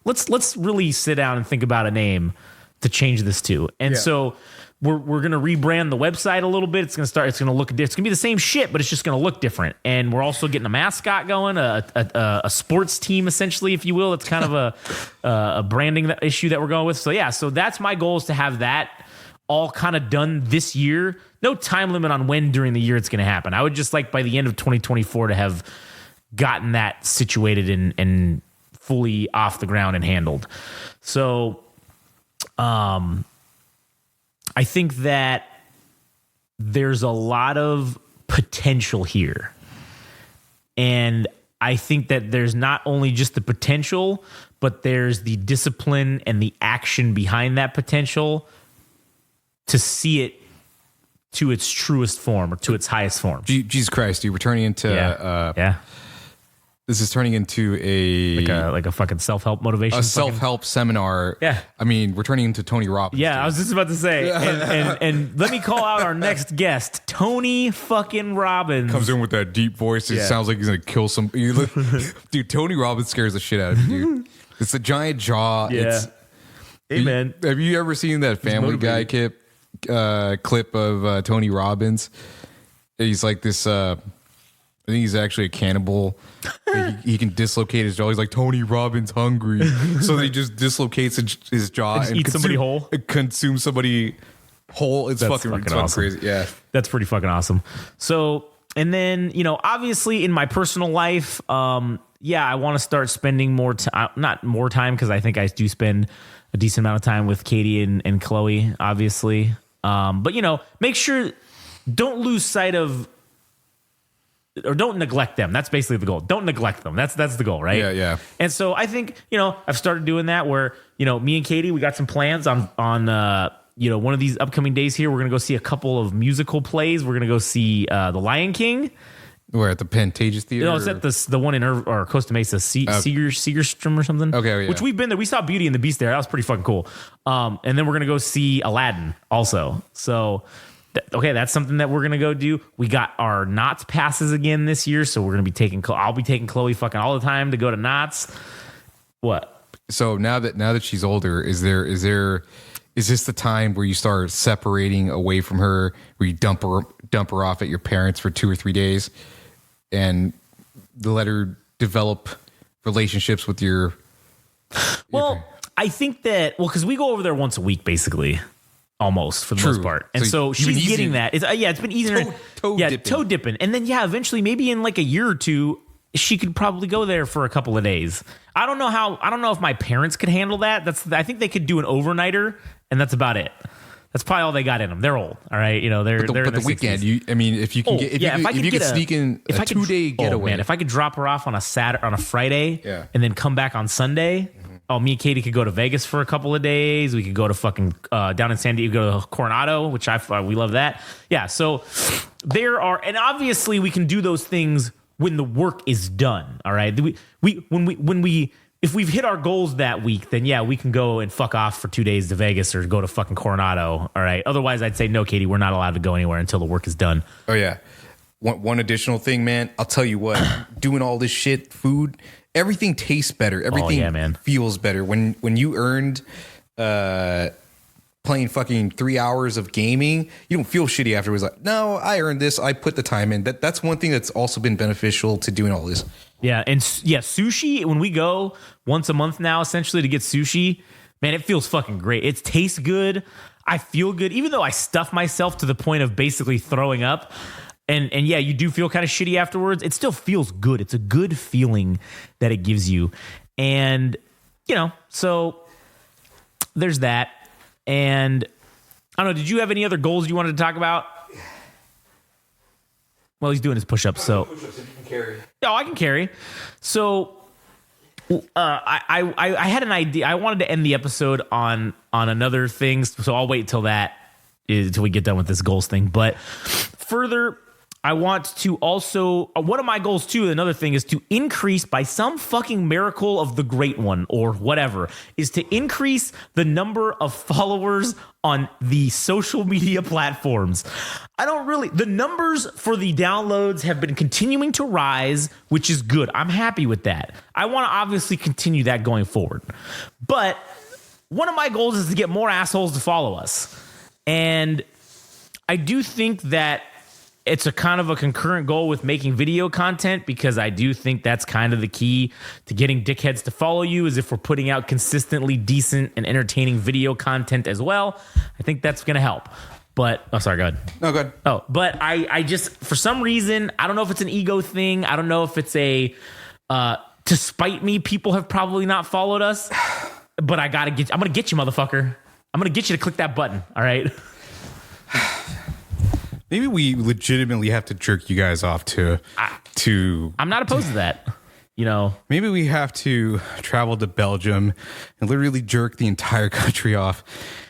let's really sit down and think about a name to change this to. And so we're going to rebrand the website a little bit. It's going to be the same shit, but it's just going to look different. And we're also getting a mascot going, a sports team, essentially, if you will. It's kind of a branding issue that we're going with. So yeah, so that's my goal, is to have that all kind of done this year. No time limit on when during the year it's going to happen. I would just like by the end of 2024 to have gotten that situated and fully off the ground and handled. So, I think that there's a lot of potential here. And I think that there's not only just the potential, but there's the discipline and the action behind that potential to see it to its truest form, or to its highest form. Jesus Christ, dude, we're turning into this is turning into like a fucking self-help motivation. A self-help seminar. Yeah. I mean, we're turning into Tony Robbins. Yeah, dude. I was just about to say. And let me call out our next guest, Tony fucking Robbins. Comes in with that deep voice. It sounds like he's going to kill some. Dude, Tony Robbins scares the shit out of me, dude. It's a giant jaw. Yeah. Hey, man. Have you ever seen that Family Guy clip of Tony Robbins? He's like this... I think he's actually a cannibal. He can dislocate his jaw. He's like, Tony Robbins hungry. So then he just dislocates his jaw and eats somebody whole. Consumes somebody whole. It's fucking awesome. Crazy. Yeah. That's pretty fucking awesome. So, and then, obviously in my personal life, I want to start spending more time, not more time, because I think I do spend a decent amount of time with Katie and Chloe, obviously. But, make sure, don't lose sight of, or don't neglect them. That's basically the goal. Don't neglect them. That's the goal, right? Yeah. And so I think, I've started doing that where, me and Katie, we got some plans on one of these upcoming days here. We're going to go see a couple of musical plays. We're going to go see The Lion King. We're at the Pantages Theater? No, it's at the one in or Costa Mesa, Segerstrom or something. Okay, yeah. Which we've been there. We saw Beauty and the Beast there. That was pretty fucking cool. And then we're going to go see Aladdin also. So... okay, that's something that we're gonna go do. We got our Knott's passes again this year, so we're gonna be I'll be taking Chloe fucking all the time to go to Knott's. What? So now that she's older, is this the time where you start separating away from her, where you dump her off at your parents for 2 or 3 days, and let her develop relationships with your? Well, I think that because we go over there once a week, basically. Almost for the most part. And so she's getting that. It's been easing her. Toe dipping. And then, eventually, maybe in like a year or two, she could probably go there for a couple of days. I don't know if my parents could handle that. I think they could do an overnighter, and that's about it. That's probably all they got in them. They're old. All right. They're but the weekend, if you can sneak in a 2-day getaway. Man, if I could drop her off on a Friday and then come back on Sunday. Oh, me and Katie could go to Vegas for a couple of days. We could go to fucking down in San Diego, go to Coronado, which we love that. Yeah, so there are, and obviously we can do those things when the work is done. All right, if we've hit our goals that week, then we can go and fuck off for 2 days to Vegas or go to fucking Coronado. All right. Otherwise, I'd say no, Katie, we're not allowed to go anywhere until the work is done. Oh yeah. One additional thing, man. I'll tell you what. Doing all this shit, food. Everything tastes better. Everything feels better. When you earned playing fucking 3 hours of gaming, you don't feel shitty afterwards. Like, no, I earned this. I put the time in. That's one thing that's also been beneficial to doing all this. Yeah, and sushi, when we go once a month now, essentially to get sushi, man, it feels fucking great. It tastes good. I feel good, even though I stuff myself to the point of basically throwing up. And you do feel kind of shitty afterwards. It still feels good. It's a good feeling that it gives you. And, so there's that. And I don't know, did you have any other goals you wanted to talk about? Well, he's doing his push-ups, so. Push-ups if you can carry. Oh, I can carry. So I had an idea. I wanted to end the episode on another thing, so I'll wait till that until we get done with this goals thing. But further, I want to also, one of my goals too, another thing is to increase by some fucking miracle of the great one or whatever, is to increase the number of followers on the social media platforms. The numbers for the downloads have been continuing to rise, which is good. I'm happy with that. I want to obviously continue that going forward. But one of my goals is to get more assholes to follow us. And I do think that it's a kind of a concurrent goal with making video content, because I do think that's kind of the key to getting dickheads to follow you, is if we're putting out consistently decent and entertaining video content as well. I think that's going to help. But, sorry, go ahead. No, go ahead. Oh, but I just, for some reason, I don't know if it's an ego thing. I don't know if it's to spite me, people have probably not followed us. But I'm going to get you, motherfucker. I'm going to get you to click that button. All right. Maybe we legitimately have to jerk you guys off to. I'm not opposed to that. Maybe we have to travel to Belgium and literally jerk the entire country off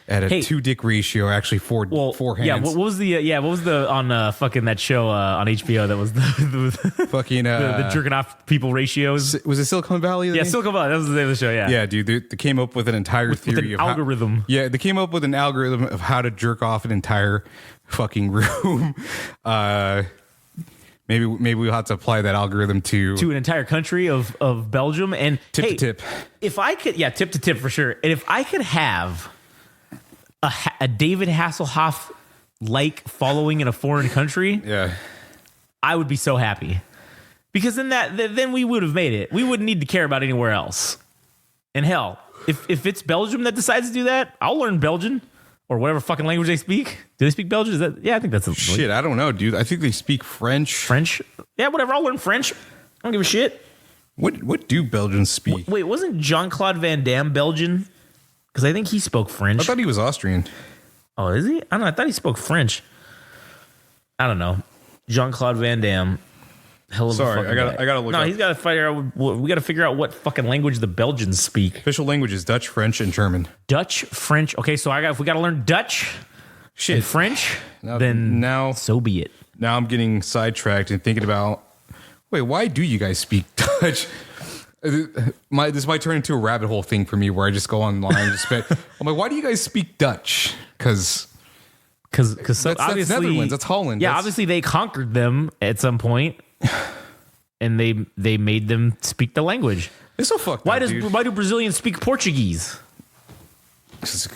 at a 2-dick ratio, actually four hands. Yeah, what was the on fucking that show on HBO that was the fucking the jerking off people ratios? Was it Silicon Valley? Yeah, Silicon Valley. That was the name of the show. Yeah, yeah, dude. They came up with an entire theory of algorithm. They came up with an algorithm of how to jerk off an entire fucking room. Maybe we'll have to apply that algorithm to an entire country of Belgium. And tip to tip. If I could, tip to tip for sure. And if I could have a David Hasselhoff like following in a foreign country, I would be so happy, because then we would have made it. We wouldn't need to care about anywhere else. And hell, if it's Belgium that decides to do that, I'll learn Belgian. Or whatever fucking language they speak. Do they speak Belgian? I think that's shit. I don't know, dude. I think they speak French. French? Yeah, whatever. I'll learn French. I don't give a shit. What do Belgians speak? Wait, wasn't Jean-Claude Van Damme Belgian? Because I think he spoke French. I thought he was Austrian. Oh, is he? I don't know. I thought he spoke French. I don't know. Jean-Claude Van Damme. Hell of a fucking guy. I gotta look. No, he's got to figure out. We got to figure out what fucking language the Belgians speak. Official language is Dutch, French, and German. Dutch, French. Okay, so if we got to learn Dutch, and French, then so be it. Now I'm getting sidetracked and thinking about. Wait, why do you guys speak Dutch? This might turn into a rabbit hole thing for me, where I just go online and just I'm like, why do you guys speak Dutch? Because that's Netherlands, that's Holland. Yeah, obviously they conquered them at some point. And they made them speak the language. It's so fucked why up, dude. Why do Brazilians speak Portuguese? Because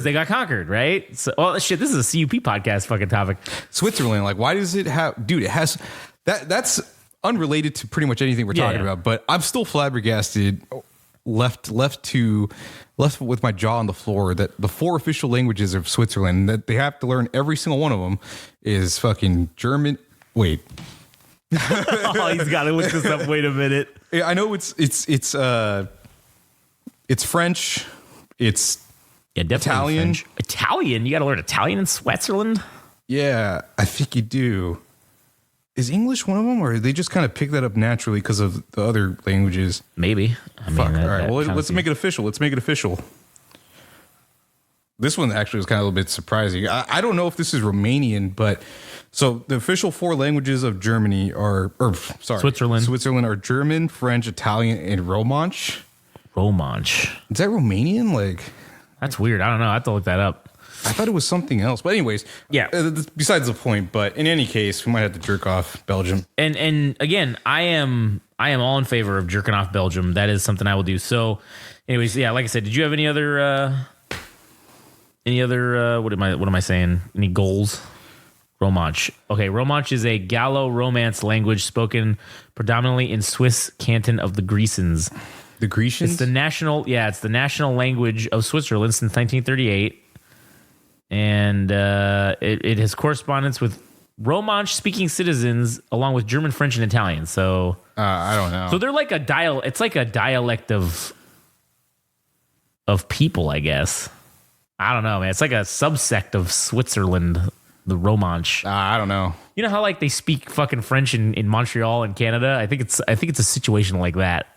they got conquered, right? So, shit, this is a CUP podcast fucking topic. Switzerland, like, why does it have... Dude, it has... That's unrelated to pretty much anything we're talking about, but I'm still flabbergasted, left with my jaw on the floor, that the 4 official languages of Switzerland, that they have to learn every single one of them, is fucking German... Wait... Oh, he's got to look this up. Wait a minute. I know it's French. It's Italian. French. Italian. You got to learn Italian in Switzerland. Yeah, I think you do. Is English one of them, or they just kind of pick that up naturally because of the other languages? Maybe. All right. Well, let's make it official. This one actually was kind of a little bit surprising. I don't know if this is Romanian, but so the official 4 languages of Germany Switzerland are German, French, Italian, and Romansh. Is that Romanian? Like, that's weird. I don't know. I have to look that up. I thought it was something else. But anyways, yeah. Besides the point. But in any case, we might have to jerk off Belgium. And again, I am all in favor of jerking off Belgium. That is something I will do. So, anyways, yeah. Like I said, did you have any other? What am I saying? Any goals? Romansh. Okay, Romansh is a Gallo-Romance language spoken predominantly in Swiss canton of the Grisons. The Grecians? It's the national language of Switzerland since 1938. And it has correspondence with Romansh-speaking citizens along with German, French, and Italian. So I don't know. So they're like it's like a dialect of people, I guess. I don't know, man. It's like a subsect of Switzerland, the Romansh. I don't know. You know how like they speak fucking French in Montreal and Canada? I think it's a situation like that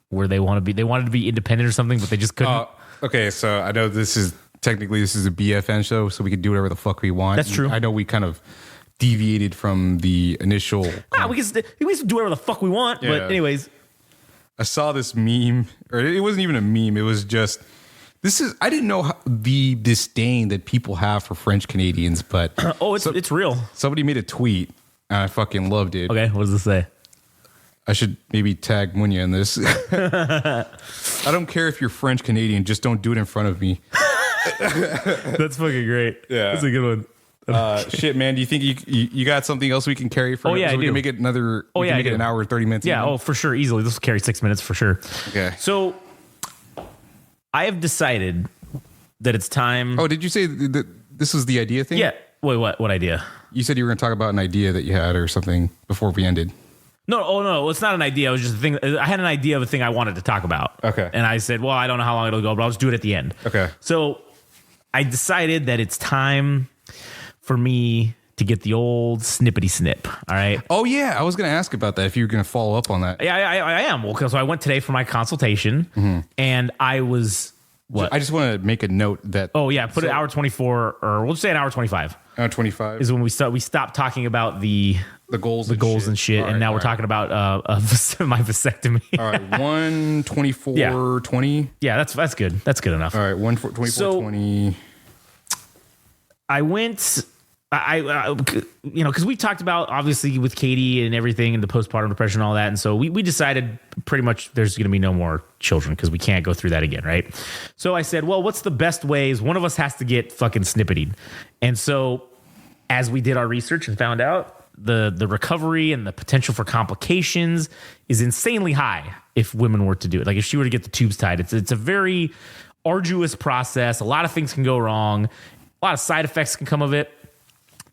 where they wanted to be independent or something, but they just couldn't. Okay, so I know this is technically this is a BFN show, so we can do whatever the fuck we want. That's true. I know we kind of deviated from the initial. We can do whatever the fuck we want. Yeah. But anyways, I saw this meme, or it wasn't even a meme. It was just, I didn't know the disdain that people have for French Canadians, but it's real. Somebody made a tweet, and I fucking loved it. Okay, what does it say? I should maybe tag Munya in this. I don't care if you're French Canadian, just don't do it in front of me. That's fucking great. Yeah. That's a good one. Shit, man. Do you think you got something else we can carry for? Oh, yeah, so I we do. can make it another. We can make it an hour, 30 minutes. Yeah. even? Oh, for sure. Easily. This will carry 6 minutes for sure. Okay. So I have decided that it's time. Oh, did you say that this was the idea thing? Yeah. Wait, what idea? You said you were going to talk about an idea that you had or something before we ended. No, it's not an idea. It was just a thing. I had an idea of a thing I wanted to talk about. Okay. And I said, well, I don't know how long it'll go, but I'll just do it at the end. Okay. So I decided that it's time for me to get the old snippety snip. All right. Oh, yeah. I was going to ask about that if you were going to follow up on that. Yeah, I am. Well, so I went today for my consultation and I was, what? I just want to make a note that. Oh, yeah. Put it hour 24, or we'll just say an hour 25. Hour 25 Is when we stopped talking about the goals and shit. All and right, now we're talking about my vasectomy. All right. 124 20. Yeah, that's good. That's good enough. All right. 124 20. I went, because we talked about obviously with Katie and everything and the postpartum depression and all that. And so we decided pretty much there's going to be no more children because we can't go through that again. Right. So I said, well, what's the best ways? One of us has to get fucking snippetied. And so as we did our research and found out the recovery and the potential for complications is insanely high if women were to do it. Like if she were to get the tubes tied, it's a very arduous process. A lot of things can go wrong. A lot of side effects can come of it.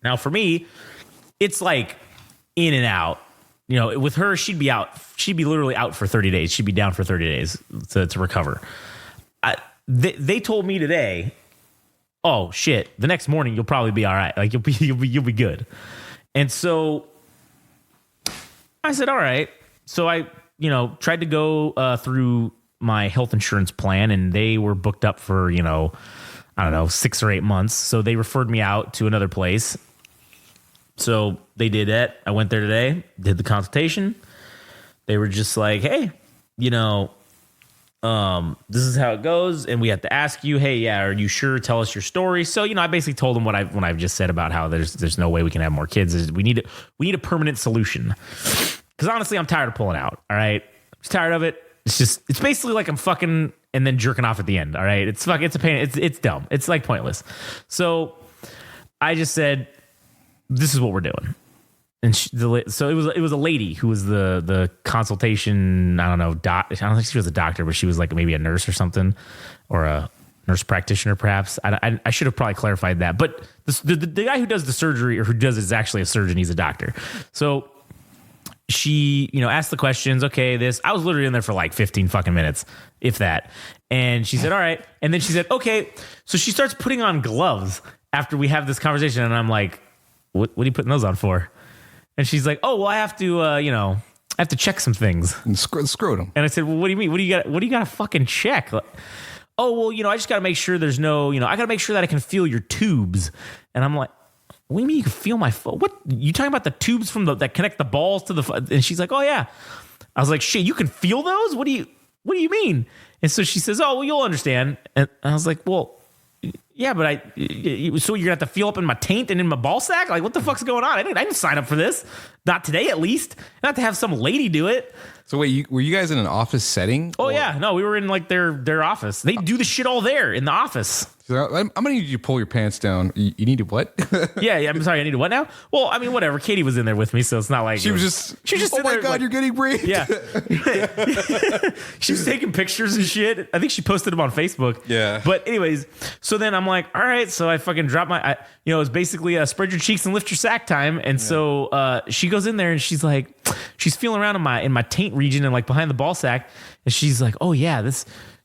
Now, for me, it's like in and out. You know, with her, she'd be out. She'd be literally out for 30 days. She'd be down for 30 days to recover. They told me today, oh shit, the next morning you'll probably be all right. Like you'll be good. And so I said, all right. So I, tried to go through my health insurance plan, and they were booked up for, I don't know, 6 or 8 months. So they referred me out to another place. So they did that. I went there today, did the consultation. They were just like, hey, this is how it goes. And we have to ask you, hey, yeah, are you sure? Tell us your story. So, I basically told them what I've just said about how there's no way we can have more kids. We need a permanent solution. Because honestly, I'm tired of pulling out. All right. I'm just tired of it. It's basically like I'm fucking and then jerking off at the end. All right. It's a pain. It's dumb. It's like pointless. So I just said, this is what we're doing. And so it was a lady who was the consultation. I don't know. I don't think she was a doctor, but she was like maybe a nurse or something, or a nurse practitioner, perhaps. I should have probably clarified that. But the guy who does the surgery, or who does it, is actually a surgeon. He's a doctor. So she, asked the questions. Okay, I was literally in there for like 15 fucking minutes, if that. And she said, all right. And then she said, okay. So she starts putting on gloves after we have this conversation. And I'm like, what are you putting those on for? And she's like, oh, well, I have to, I have to check some things. And scrotum. And I said, well, what do you mean? What do you got to fucking check? Like, oh, well, I just got to make sure there's no, I got to make sure that I can feel your tubes. And I'm like, what do you mean you can feel my foot? What? You talking about the tubes that connect the balls to the, and she's like, oh yeah. I was like, shit, you can feel those? What do you mean? And so she says, oh, well, you'll understand. And I was like, well, yeah, but so you're gonna have to feel up in my taint and in my ball sack? Like, what the fuck's going on? I didn't sign up for this. Not today, at least. Not to have some lady do it. So wait, were you guys in an office setting? Oh, yeah. No, we were in like their office. They do the shit all there in the office. So I'm gonna need you to pull your pants down. You needed what? Yeah, I'm sorry. I needed what now? Well, I mean, whatever. Katie was in there with me, so it's not like she was just. Oh my there, god, like, you're getting raped. Yeah, she was taking pictures and shit. I think she posted them on Facebook. Yeah. But anyways, so then I'm like, all right. So I fucking dropped my. It was basically spread your cheeks and lift your sack time. And so she goes in there and she's like, she's feeling around in my taint region and like behind the ball sack, and she's like, oh yeah,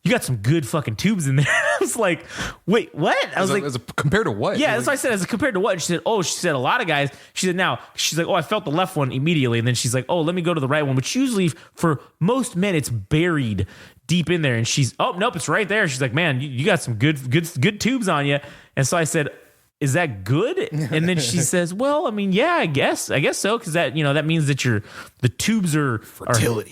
you got some good fucking tubes in there. I was like, wait, what? I was like, compared to what? Yeah, that's what I said. As compared to what? And she said, a lot of guys. She said, she's like, oh, I felt the left one immediately. And then she's like, oh, let me go to the right one, which usually for most men, it's buried deep in there, and she's, oh nope, it's right there. She's like, man, you got some good tubes on you. And so I said, is that good? And then she says, well, I mean, yeah, I guess so, because that, that means that the tubes are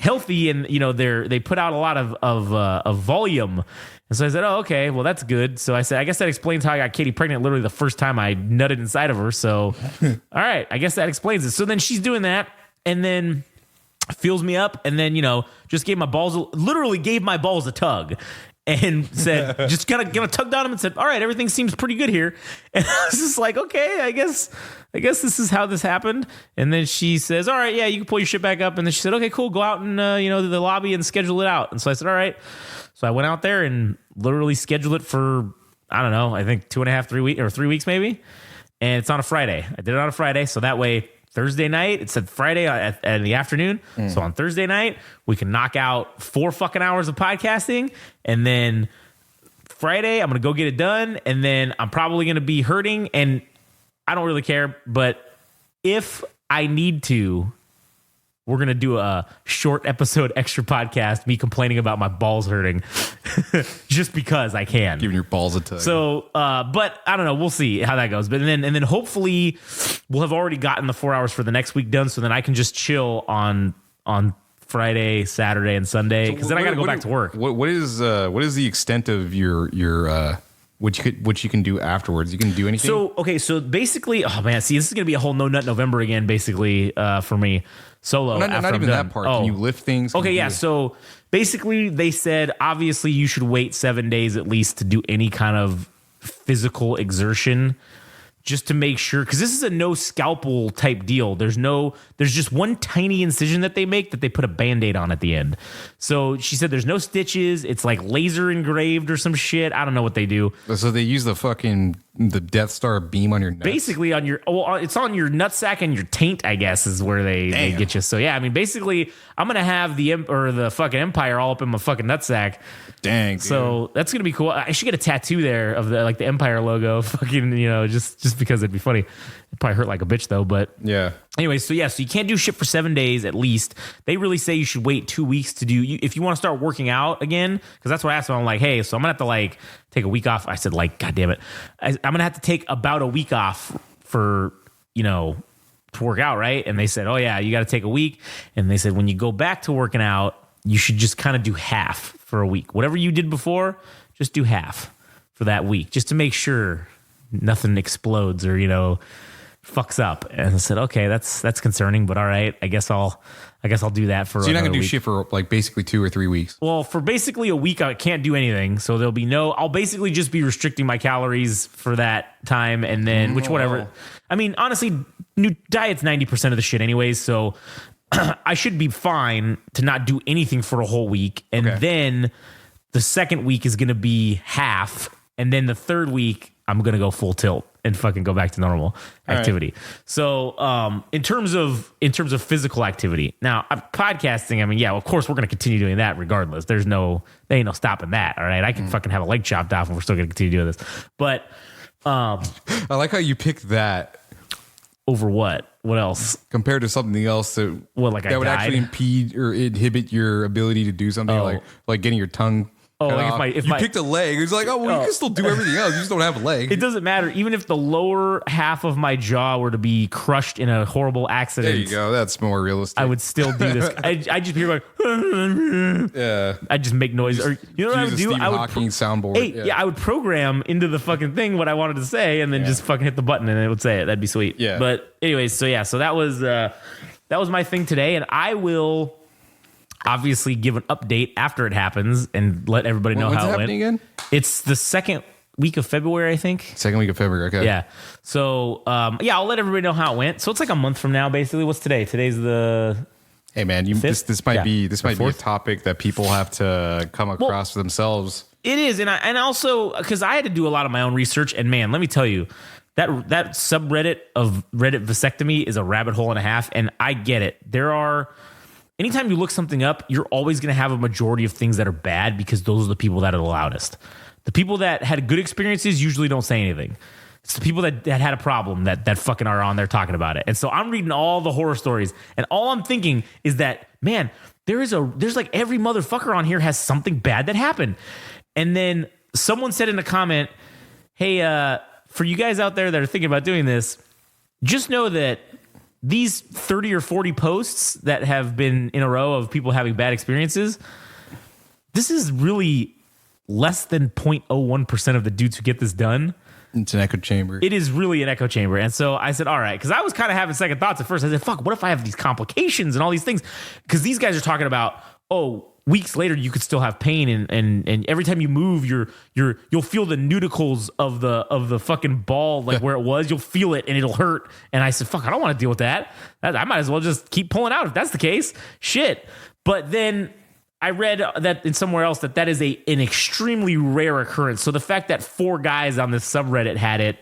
healthy, and they put out a lot of volume. And so I said, oh, okay, well, that's good. So I said, I guess that explains how I got Katie pregnant literally the first time I nutted inside of her. So all right, I guess that explains it. So then she's doing that, and then fills me up, and then just gave my balls a tug, and said, just gonna tugged on him and said, all right, everything seems pretty good here. And I was just like, okay, I guess this is how this happened. And then she says, all right, yeah, you can pull your shit back up. And then she said, okay, cool, go out and to the lobby and schedule it out. And so I said, all right. So I went out there and literally scheduled it for, I don't know, I think 2.5, 3 weeks, or 3 weeks maybe. And it's on a Friday. I did it on a Friday, so that way Thursday night, it said Friday in the afternoon. So on Thursday night, we can knock out 4 fucking hours of podcasting. And then Friday, I'm going to go get it done. And then I'm probably going to be hurting. And I don't really care. But if I need to, we're going to do a short episode extra podcast, me complaining about my balls hurting just because I can. Giving your balls a tug. So, but I don't know. We'll see how that goes. But and then hopefully we'll have already gotten the 4 hours for the next week done. So then I can just chill on Friday, Saturday, and Sunday. Because then I got to go back to work. What is the extent of your what you can do afterwards? You can do anything. So basically, oh man, see, this is gonna be a whole no nut November again, basically for me. Solo. Not even that part. Can you lift things? Okay, yeah. So basically, they said obviously you should wait 7 days at least to do any kind of physical exertion, just to make sure, because this is a no scalpel type deal. There's just one tiny incision that they make that they put a Band-Aid on at the end. So she said there's no stitches. It's like laser engraved or some shit. I don't know what they do. So they use the Death Star beam on your nuts? Basically it's on your nutsack and your taint, I guess, is where they get you. So yeah, I mean, basically I'm going to have the fucking Empire all up in my fucking nutsack. Dang. So that's going to be cool. I should get a tattoo there of the Empire logo, fucking, just because it'd be funny. It'd probably hurt like a bitch though, but yeah. Anyway, so yeah, so you can't do shit for 7 days at least. They really say you should wait 2 weeks to do, if you want to start working out again, because that's what I asked them. I'm like, hey, so I'm going to have to take a week off. I said, God damn it. I'm going to have to take about a week off for, to work out, right? And they said, oh yeah, you got to take a week. And they said, when you go back to working out, you should just kind of do half for a week. Whatever you did before, just do half for that week, just to make sure nothing explodes or, fucks up. And I said, okay, that's concerning, but all right, I guess I'll do that for. So you're not gonna do week. shit for basically 2 or 3 weeks. Well, for basically a week, I can't do anything. So there'll be I'll basically just be restricting my calories for that time, and then whatever. I mean, honestly, new diet's 90% of the shit, anyways. So I should be fine to not do anything for a whole week, and then the second week is gonna be half, and then the third week I'm gonna go full tilt and fucking go back to normal activity. Right. So, in terms of physical activity, now podcasting, I mean, yeah, of course we're going to continue doing that regardless. There ain't no stopping that. All right. I can fucking have a leg chopped off and we're still going to continue doing this, but, I like how you picked that over what else compared to something else that would actually impede or inhibit your ability to do something like getting your tongue. Oh, like if you picked a leg, it's like, you can still do everything else. You just don't have a leg. It doesn't matter. Even if the lower half of my jaw were to be crushed in a horrible accident. There you go. That's more realistic. I would still do this. I just hear yeah. I just make noise. Or you know what I would do? I would soundboard. I would program into the fucking thing what I wanted to say, and then just fucking hit the button, and it would say it. That'd be sweet. Yeah. But anyways, so that was my thing today, and I will obviously give an update after it happens and let everybody know how it went. Again? It's the second week of February, I think. Second week of February, okay. Yeah. So, I'll let everybody know how it went. So it's like a month from now, basically. What's today? Today's the... Hey, man, this might be a topic that people have to come across for themselves. It is, and also, because I had to do a lot of my own research, and man, let me tell you, that subreddit of Reddit vasectomy is a rabbit hole and a half, and I get it. Anytime you look something up, you're always going to have a majority of things that are bad because those are the people that are the loudest. The people that had good experiences usually don't say anything. It's the people that had a problem that fucking are on there talking about it. And so I'm reading all the horror stories, and all I'm thinking is that, man, there's like every motherfucker on here has something bad that happened. And then someone said in a comment, hey, for you guys out there that are thinking about doing this, just know that these 30 or 40 posts that have been in a row of people having bad experiences, this is really less than 0.01% of the dudes who get this done. It's an echo chamber. It is really an echo chamber. And so I said, all right, because I was kind of having second thoughts at first. I said, fuck, what if I have these complications and all these things? Because these guys are talking about, weeks later you could still have pain, and every time you move, you'll feel the nudicles of the fucking ball, like where it was. You'll feel it and it'll hurt. And I said, fuck, I don't want to deal with that. I might as well just keep pulling out if that's the case. Shit. But then I read that in somewhere else that is an extremely rare occurrence. So the fact that 4 guys on this subreddit had it,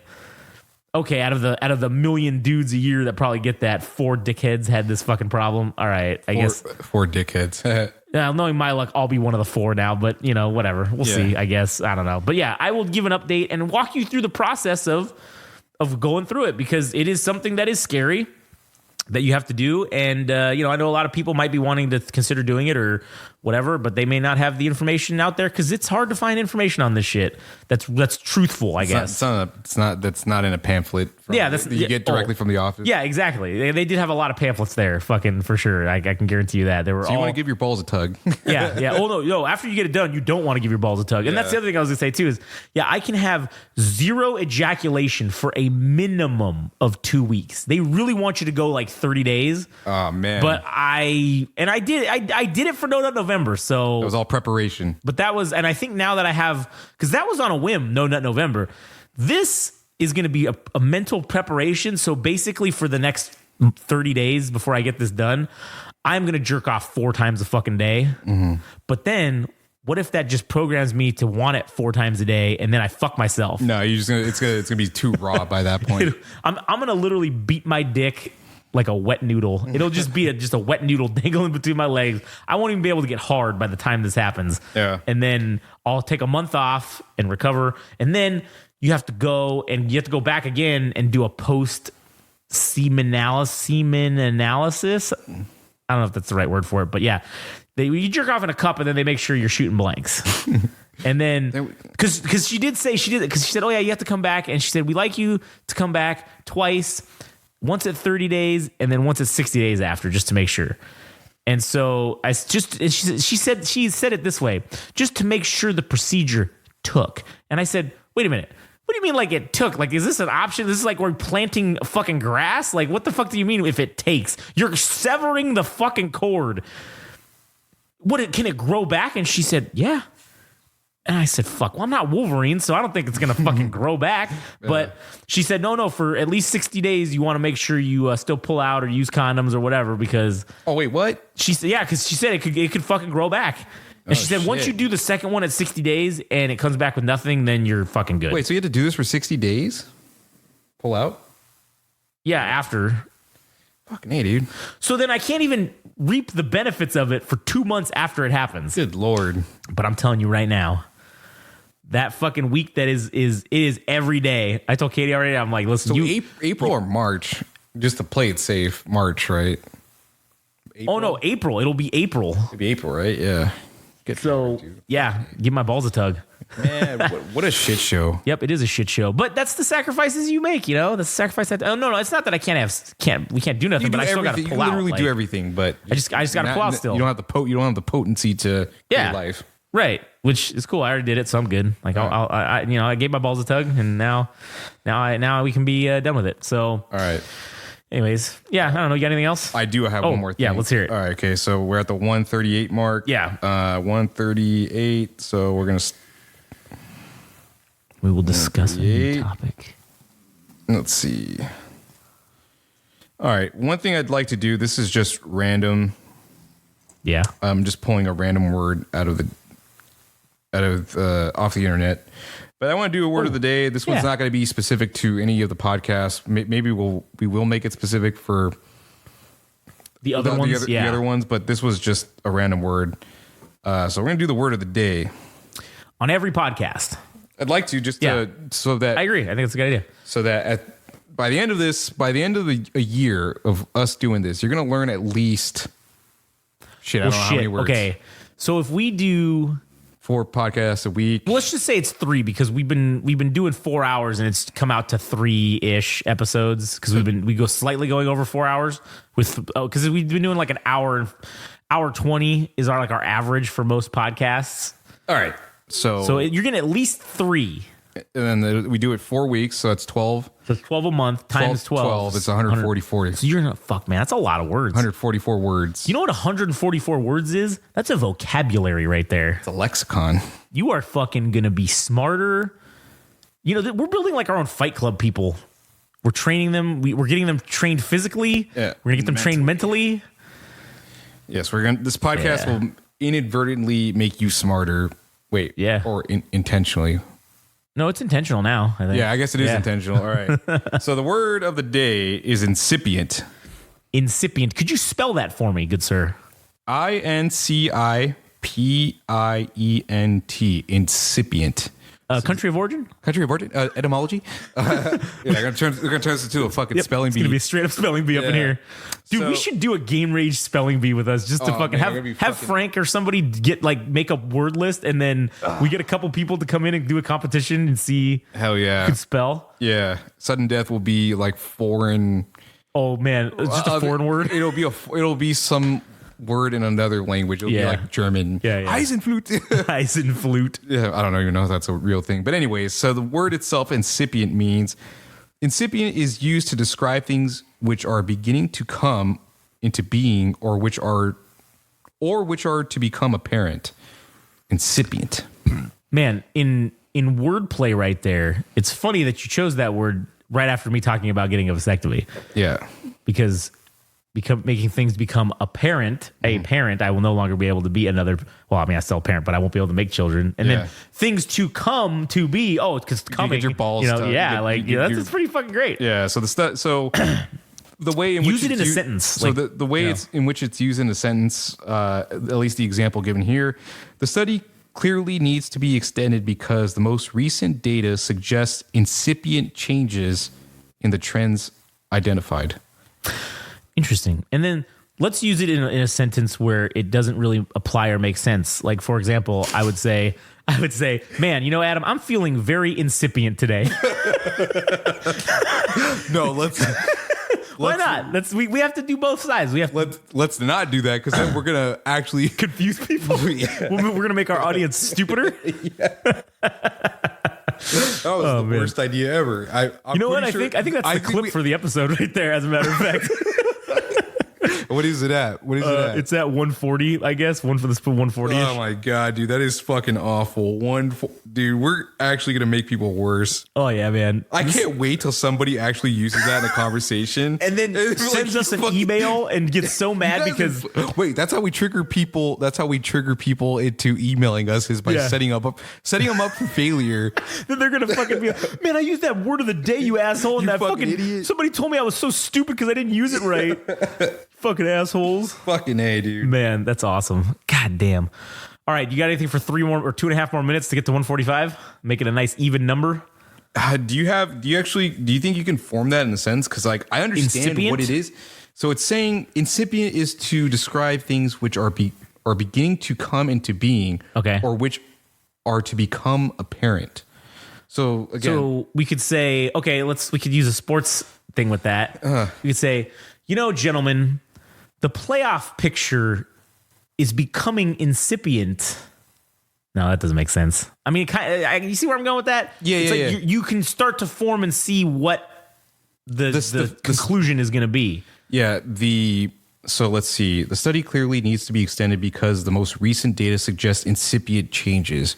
okay, out of the million dudes a year that probably get that, 4 dickheads had this fucking problem. All right, I guess 4 dickheads. Knowing my luck, I'll be one of the 4 now. But whatever, we'll see. I guess I don't know. But yeah, I will give an update and walk you through the process of going through it, because it is something that is scary that you have to do. And, I know a lot of people might be wanting to consider doing it or whatever, but they may not have the information out there, because it's hard to find information on this shit that's truthful, I guess. That's not in a pamphlet. That you get directly from the office. Yeah, exactly. They did have a lot of pamphlets there, fucking for sure. I can guarantee you that. They were. So you want to give your balls a tug. Yeah. Oh no. After you get it done, you don't want to give your balls a tug. And that's the other thing I was gonna say too is, I can have 0 ejaculation for a minimum of 2 weeks. They really want you to go like 30 days. Oh man. But I did it for No Nut November. So it was all preparation. But that was, and I think now that I have, because that was on a whim, No Nut November. This is going to be a mental preparation. So basically for the next 30 days before I get this done, I'm going to jerk off 4 times a fucking day. Mm-hmm. But then what if that just programs me to want it 4 times a day and then I fuck myself? No, it's gonna be too raw by that point. I'm going to literally beat my dick like a wet noodle. It'll just be just a wet noodle dangling between my legs. I won't even be able to get hard by the time this happens. Yeah. And then I'll take a month off and recover. And then you have to go back again and do a post semen analysis. I don't know if that's the right word for it, but yeah. You jerk off in a cup and then they make sure you're shooting blanks. And then, because she did say, because she said, oh yeah, you have to come back. And she said, we like you to come back twice. Once at 30 days and then once at 60 days after, just to make sure. And so she said it this way, just to make sure the procedure took. And I said, wait a minute. What do you mean like it took? Like, is this an option? This is like we're planting fucking grass? Like, what the fuck do you mean if it takes? You're severing the fucking cord. Can it grow back? And she said, yeah. And I said, fuck, well, I'm not Wolverine, so I don't think it's going to fucking grow back. But she said, no, for at least 60 days, you want to make sure you still pull out or use condoms or whatever, because... Oh, wait, what? She said, yeah, because she said it could fucking grow back. And she said, once you do the second one at 60 days and it comes back with nothing, then you're fucking good. Wait, so you had to do this for 60 days? Pull out? Yeah, after. Fucking A, dude. So then I can't even reap the benefits of it for 2 months after it happens. Good Lord. But I'm telling you right now, that fucking week that is every day. I told Katie already, I'm like, listen, so April or March, just to play it safe, March, right? April? Oh no, April. It'll be April. It'll be April, right? Yeah. Good. So yeah, give my balls a tug. Man, what a shit show. Yep, it is a shit show. But that's the sacrifices you make, That's the sacrifice. No, it's not that I we can't do nothing, but I still got to pull out. You literally do everything, but I just got to pull out still. You don't have the potency to your life. Right, which is cool. I already did it, so I'm good. Like I gave my balls a tug, and now we can be done with it. So all right. Anyways, yeah, I don't know. You got anything else? I do have one more thing. Yeah, let's hear it. All right, okay. So we're at the 138 mark. Yeah. 138. So we're gonna. We will discuss a new topic. Let's see. All right. One thing I'd like to do. This is just random. Yeah. I'm just pulling a random word off the internet. But I want to do a word of the day. This one's not going to be specific to any of the podcasts. Maybe we will make it specific for the other ones. The other ones, but this was just a random word. So we're going to do the word of the day on every podcast. I'd like to so that I agree. I think it's a good idea. So that by the end of a year of us doing this, you're going to learn at least Shit, I don't know how many words. Okay, so if we do 4 podcasts a week. well, let's just say it's 3 because we've been doing 4 hours and it's come out to 3-ish episodes because we go slightly going over 4 hours because we've been doing like an hour 20 is our average for most podcasts. All right. So You're getting at least 3. And then we do it 4 weeks, so that's 12. So 12 a month times 12. It's 144. So you're fuck, man. That's a lot of words. 144 words. You know what 144 words is? That's a vocabulary right there. It's a lexicon. You are fucking gonna be smarter. You know, we're building like our own Fight Club people. We're training them. We're getting them trained physically. Yeah, we're gonna get them trained mentally. Yes, this podcast will inadvertently make you smarter. Wait, Yeah. or intentionally. No, it's intentional now, I think. Yeah, I guess it is intentional. All right. So the word of the day is incipient. Incipient. Could you spell that for me, good sir? INCIPIENT. Incipient. Country of origin? Country of origin? Etymology? Yeah, we're gonna turn this into a fucking spelling It's bee. gonna be a straight up spelling bee up in here. Dude, we should do a Game Rage spelling bee with us just to fucking have Frank or somebody make a word list and then we get a couple people to come in and do a competition and see Hell yeah. who can spell. Yeah. Sudden death will be like foreign. Oh man, it's just a foreign word. It'll be some word in another language. It'll be like German. Yeah. Eisenflute. Eisenflute. Yeah, I don't even know if that's a real thing. But anyways, so the word itself, incipient, means incipient is used to describe things which are beginning to come into being or which are to become apparent. Incipient. Man, in wordplay right there, it's funny that you chose that word right after me talking about getting a vasectomy. Yeah. Because making things become apparent, a parent, I will no longer be able to be another. Well, I mean, I still a parent, but I won't be able to make children. And then things to come to be. Oh, it's because coming. Get your balls. That's pretty fucking great. Yeah. So the way in which use it in a sentence. So the way in which it's used in a sentence, at least the example given here, the study clearly needs to be extended because the most recent data suggests incipient changes in the trends identified. Interesting. And then let's use it in a sentence where it doesn't really apply or make sense. Like, for example, I would say, man, Adam, I'm feeling very incipient today. No, let's Why not? We have to do both sides. Let's not do that because then we're gonna actually confuse people. We're gonna make our audience stupider. That was the worst idea ever. You know what? I think that's the clip for the episode right there. As a matter of fact. What is it at? It's at 140, I guess. One for the 140. Oh my god, dude, that is fucking awful. Dude, we're actually gonna make people worse. Oh yeah, man. I can't wait till somebody actually uses that in a conversation and then sends us an email and gets so mad because wait, that's how we trigger people. That's how we trigger people into emailing us is by setting them up for failure. Then they're gonna fucking be like, man, I used that word of the day, you asshole, and you that fucking idiot. Somebody told me I was so stupid because I didn't use it right. Fucking assholes. Fucking A, dude. Man, that's awesome. God damn. All right, you got anything for 3 more or 2.5 more minutes to get to 145? Make it a nice even number. Do you think you can form that in a sense? Because like I understand incipient? what it is. So it's saying incipient is to describe things which are beginning to come into being, okay, or which are to become apparent. So again, so we could say, okay, we could use a sports thing with that. We could say, gentlemen, the playoff picture is becoming incipient. No, that doesn't make sense. I mean, you see where I'm going with that? Yeah, it's you can start to form and see what the conclusion is going to be. Yeah, so let's see. The study clearly needs to be extended because the most recent data suggests incipient changes.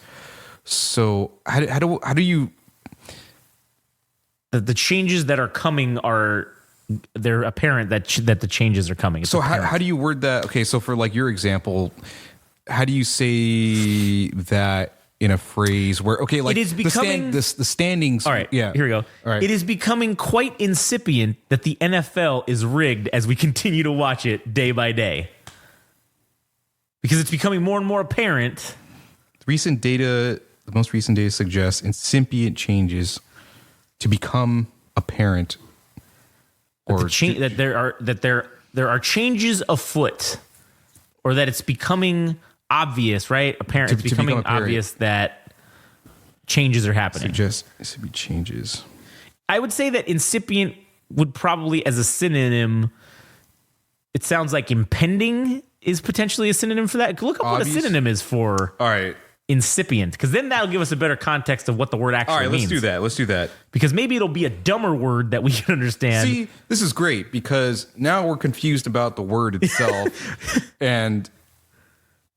So how do you... The changes that are coming they're apparent that the changes are coming. So how do you word that? Okay, so for like your example, how do you say that in a phrase where it is becoming the standings? All right, yeah. Here we go. All right. It is becoming quite incipient that the NFL is rigged as we continue to watch it day by day, because it's becoming more and more apparent. The most recent data suggests incipient changes to become apparent. That there are changes afoot. or that it's becoming obvious, right? Apparently, it's becoming obvious that changes are happening. It should be changes. I would say that incipient would probably, as a synonym, it sounds like impending is potentially a synonym for that. Look up what a synonym is for All right. incipient, because then that'll give us a better context of what the word actually means. All right, let's do that. Because maybe it'll be a dumber word that we can understand. See, this is great because now we're confused about the word itself. And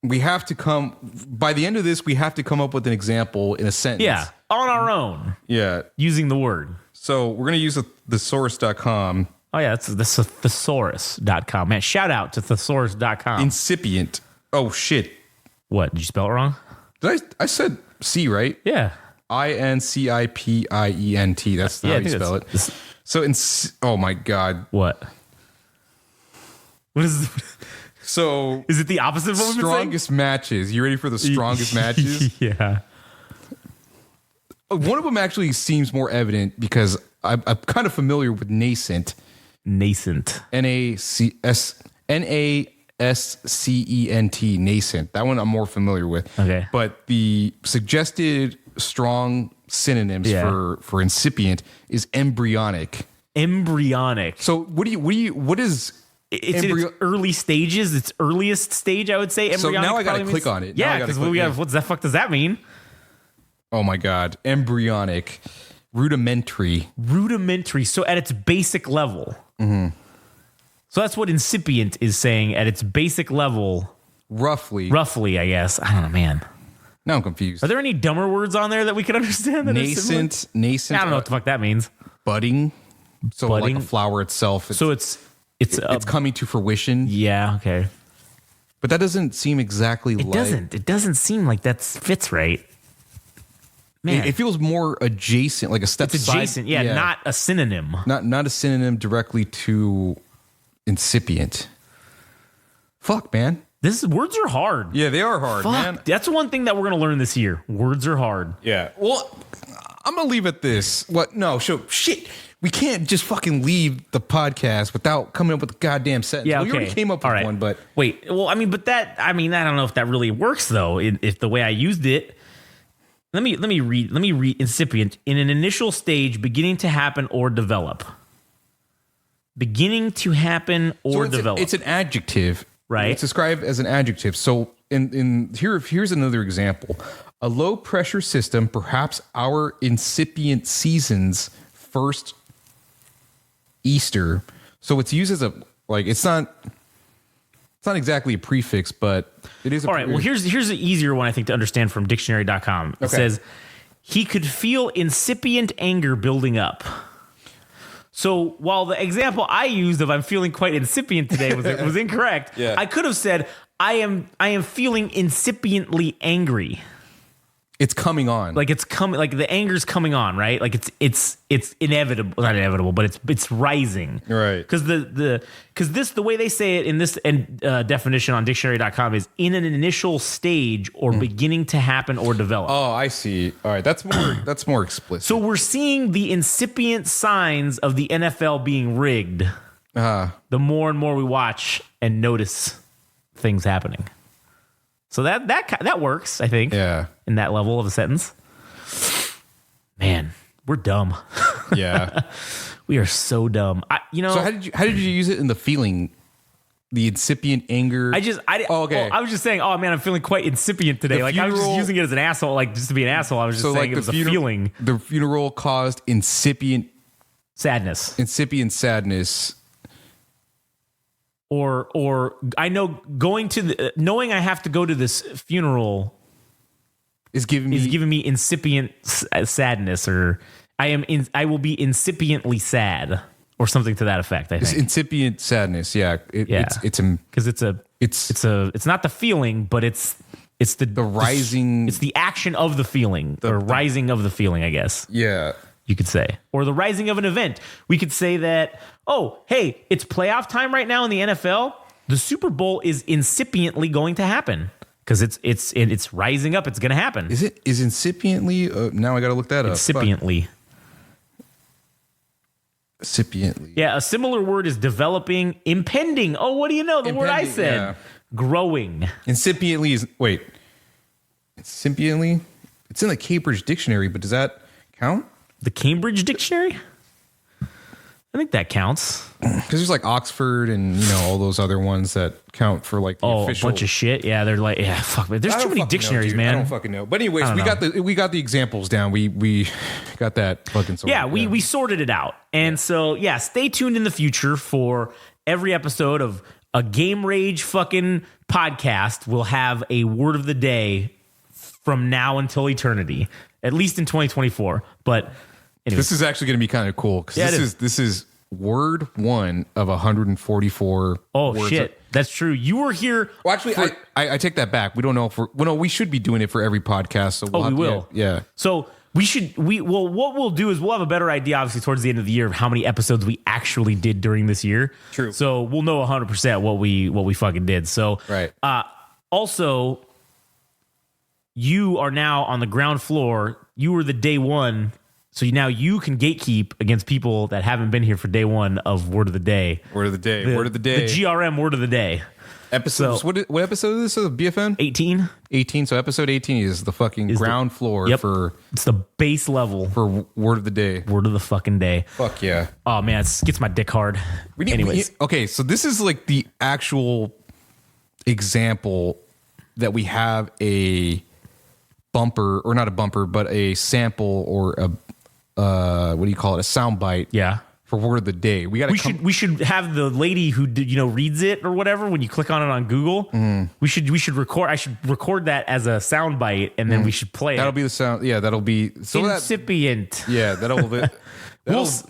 we have to by the end of this, we have to come up with an example in a sentence. Yeah, on our own. Yeah. Using the word. So we're going to use thesaurus.com. Oh, yeah, that's the thesaurus.com. Man, shout out to thesaurus.com. Incipient. Oh, shit. What? Did you spell it wrong? I said C, right? Yeah. INCIPIENT. That's how you spell it. So, oh my God. What? What is So, is it the opposite of what we've been saying? Strongest matches. You ready for the strongest matches? Yeah. One of them actually seems more evident because I'm kind of familiar with nascent. Nascent. NASCENT, nascent. That one I'm more familiar with. Okay. But the suggested strong synonyms for incipient is embryonic. Embryonic. So what is it's in its early stages, its earliest stage, I would say. Embryonic. So now I gotta click on it. Yeah, because what the fuck does that mean? Oh my God. Embryonic. Rudimentary. So at its basic level. Mm-hmm. So that's what incipient is saying at its basic level. Roughly, I guess. I don't know, man. Now I'm confused. Are there any dumber words on there that we can understand? That nascent. I don't know what the fuck that means. Budding. So budding? Like a flower itself. It's coming to fruition. Yeah. Okay. But that doesn't seem exactly It doesn't seem like that fits right. Man. It feels more adjacent, like a step It's adjacent. Yeah, not a synonym. Not a synonym directly to incipient. Fuck, man. Words are hard. Yeah, they are hard, man. That's one thing that we're going to learn this year. Words are hard. Yeah. Well, I'm going to leave it this. What? No, shit. We can't just fucking leave the podcast without coming up with a goddamn sentence. Yeah, well, okay. You already came up with one, but wait. Well, I don't know if that really works though. If the way I used it. Let me read incipient. In an initial stage, beginning to happen or develop. Beginning to happen or develop. It's an adjective, right? It's described as an adjective. So here's another example. A low pressure system, perhaps our incipient season's first Easter. So it's used as it's not exactly a prefix, but it is. All right. Well, here's an easier one I think to understand from dictionary.com. It says he could feel incipient anger building up. So while the example I used of I'm feeling quite incipient today was incorrect, I could have said I am feeling incipiently angry. It's coming on. Like it's coming. Like the anger's coming on, right? Like it's inevitable, not inevitable, but it's rising, right? Because the way they say it in this definition on dictionary.com is in an initial stage or beginning to happen or develop. Oh, I see. All right, that's more explicit. So we're seeing the incipient signs of the NFL being rigged. The more and more we watch and notice things happening. So that works, I think. Yeah. In that level of a sentence. Man, we're dumb. Yeah. We are so dumb. So how did you use it in the feeling? The incipient anger. I was just saying, oh man, I'm feeling quite incipient today. I was just using it as an asshole, like just to be an asshole. I was just saying it was a feeling. The funeral caused incipient sadness. Or I know knowing I have to go to this funeral is giving me incipient sadness, or I will be incipiently sad, or something to that effect. I think it's incipient sadness. Yeah, it's because it's not the feeling, but it's the rising. It's the action of the feeling, or rising of the feeling, I guess. Yeah. You could say, or the rising of an event. We could say that, oh, hey, it's playoff time right now in the NFL. The Super Bowl is incipiently going to happen because it's rising up. It's going to happen. Is incipiently? Now I got to look that up. Incipiently. Yeah, a similar word is developing, impending. Oh, what do you know? The word I said. growing. Incipiently is wait. Incipiently, it's in the Cambridge Dictionary, but does that count? The Cambridge Dictionary? I think that counts. Because there's like Oxford and all those other ones that count for like the official. A bunch of shit. Yeah, they're like, yeah, fuck, man. There's too many dictionaries, man. I don't fucking know. But anyways, we got the examples down. We got that fucking sorted. Yeah, we sorted it out. And so yeah, stay tuned in the future for every episode of a Game Rage fucking podcast. We'll have a word of the day from now until eternity, at least in 2024. But anyways. This is actually going to be kind of cool because this is word 1 of 144. Oh words shit, that's true. You were here. Well, actually, I take that back. We don't know if we should be doing it for every podcast. So we will. Yeah. So what we'll do is we'll have a better idea, obviously, towards the end of the year of how many episodes we actually did during this year. True. So we'll know 100% what we fucking did. So right. Also, you are now on the ground floor. You were the day one. So now you can gatekeep against people that haven't been here for day one of Word of the Day. Word of the Day. Word of the Day. The GRM Word of the Day. Episodes. So, what episode is this of BFN? 18. 18. So episode 18 is the fucking ground floor for... It's the base level. For Word of the Day. Word of the fucking day. Fuck yeah. Oh, man. It gets my dick hard. Okay, so this is like the actual example that we have a bumper, or not a bumper, but a sample or a... what do you call it? A sound bite. Yeah. For Word of the Day. We should have the lady who reads it or whatever when you click on it on Google. We should record. I should record that as a sound bite and then we should play that'll be the sound. Yeah, that'll be incipient. That'll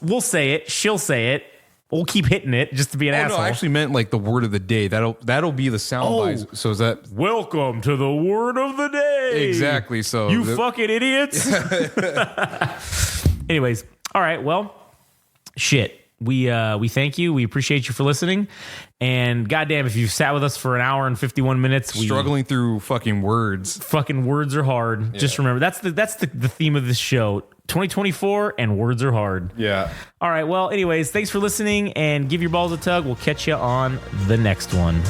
we'll say it. She'll say it. We'll keep hitting it just to be an asshole. No, I actually meant like the Word of the Day. That'll be the sound bite. So is that welcome to the Word of the Day? Exactly. So you fucking idiots. Anyways, all right. Well, shit. We thank you. We appreciate you for listening. And goddamn, if you've sat with us for an hour and 51 minutes, struggling through fucking words. Fucking words are hard. Yeah. Just remember that's the theme of this show. 2024 and words are hard. Yeah. All right. Well, anyways, thanks for listening and give your balls a tug. We'll catch you on the next one.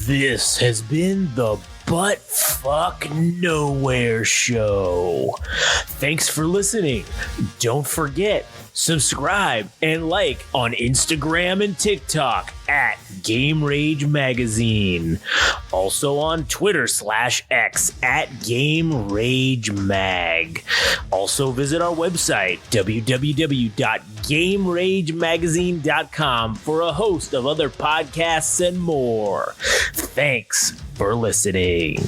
This has been the Butt Fuck Nowhere Show. Thanks for listening. Don't forget, subscribe and like on Instagram and TikTok at Game Rage Magazine. Also on Twitter /X at Game Rage Mag. Also visit our website, www.GameRageMagazine.com, for a host of other podcasts and more. Thanks for listening.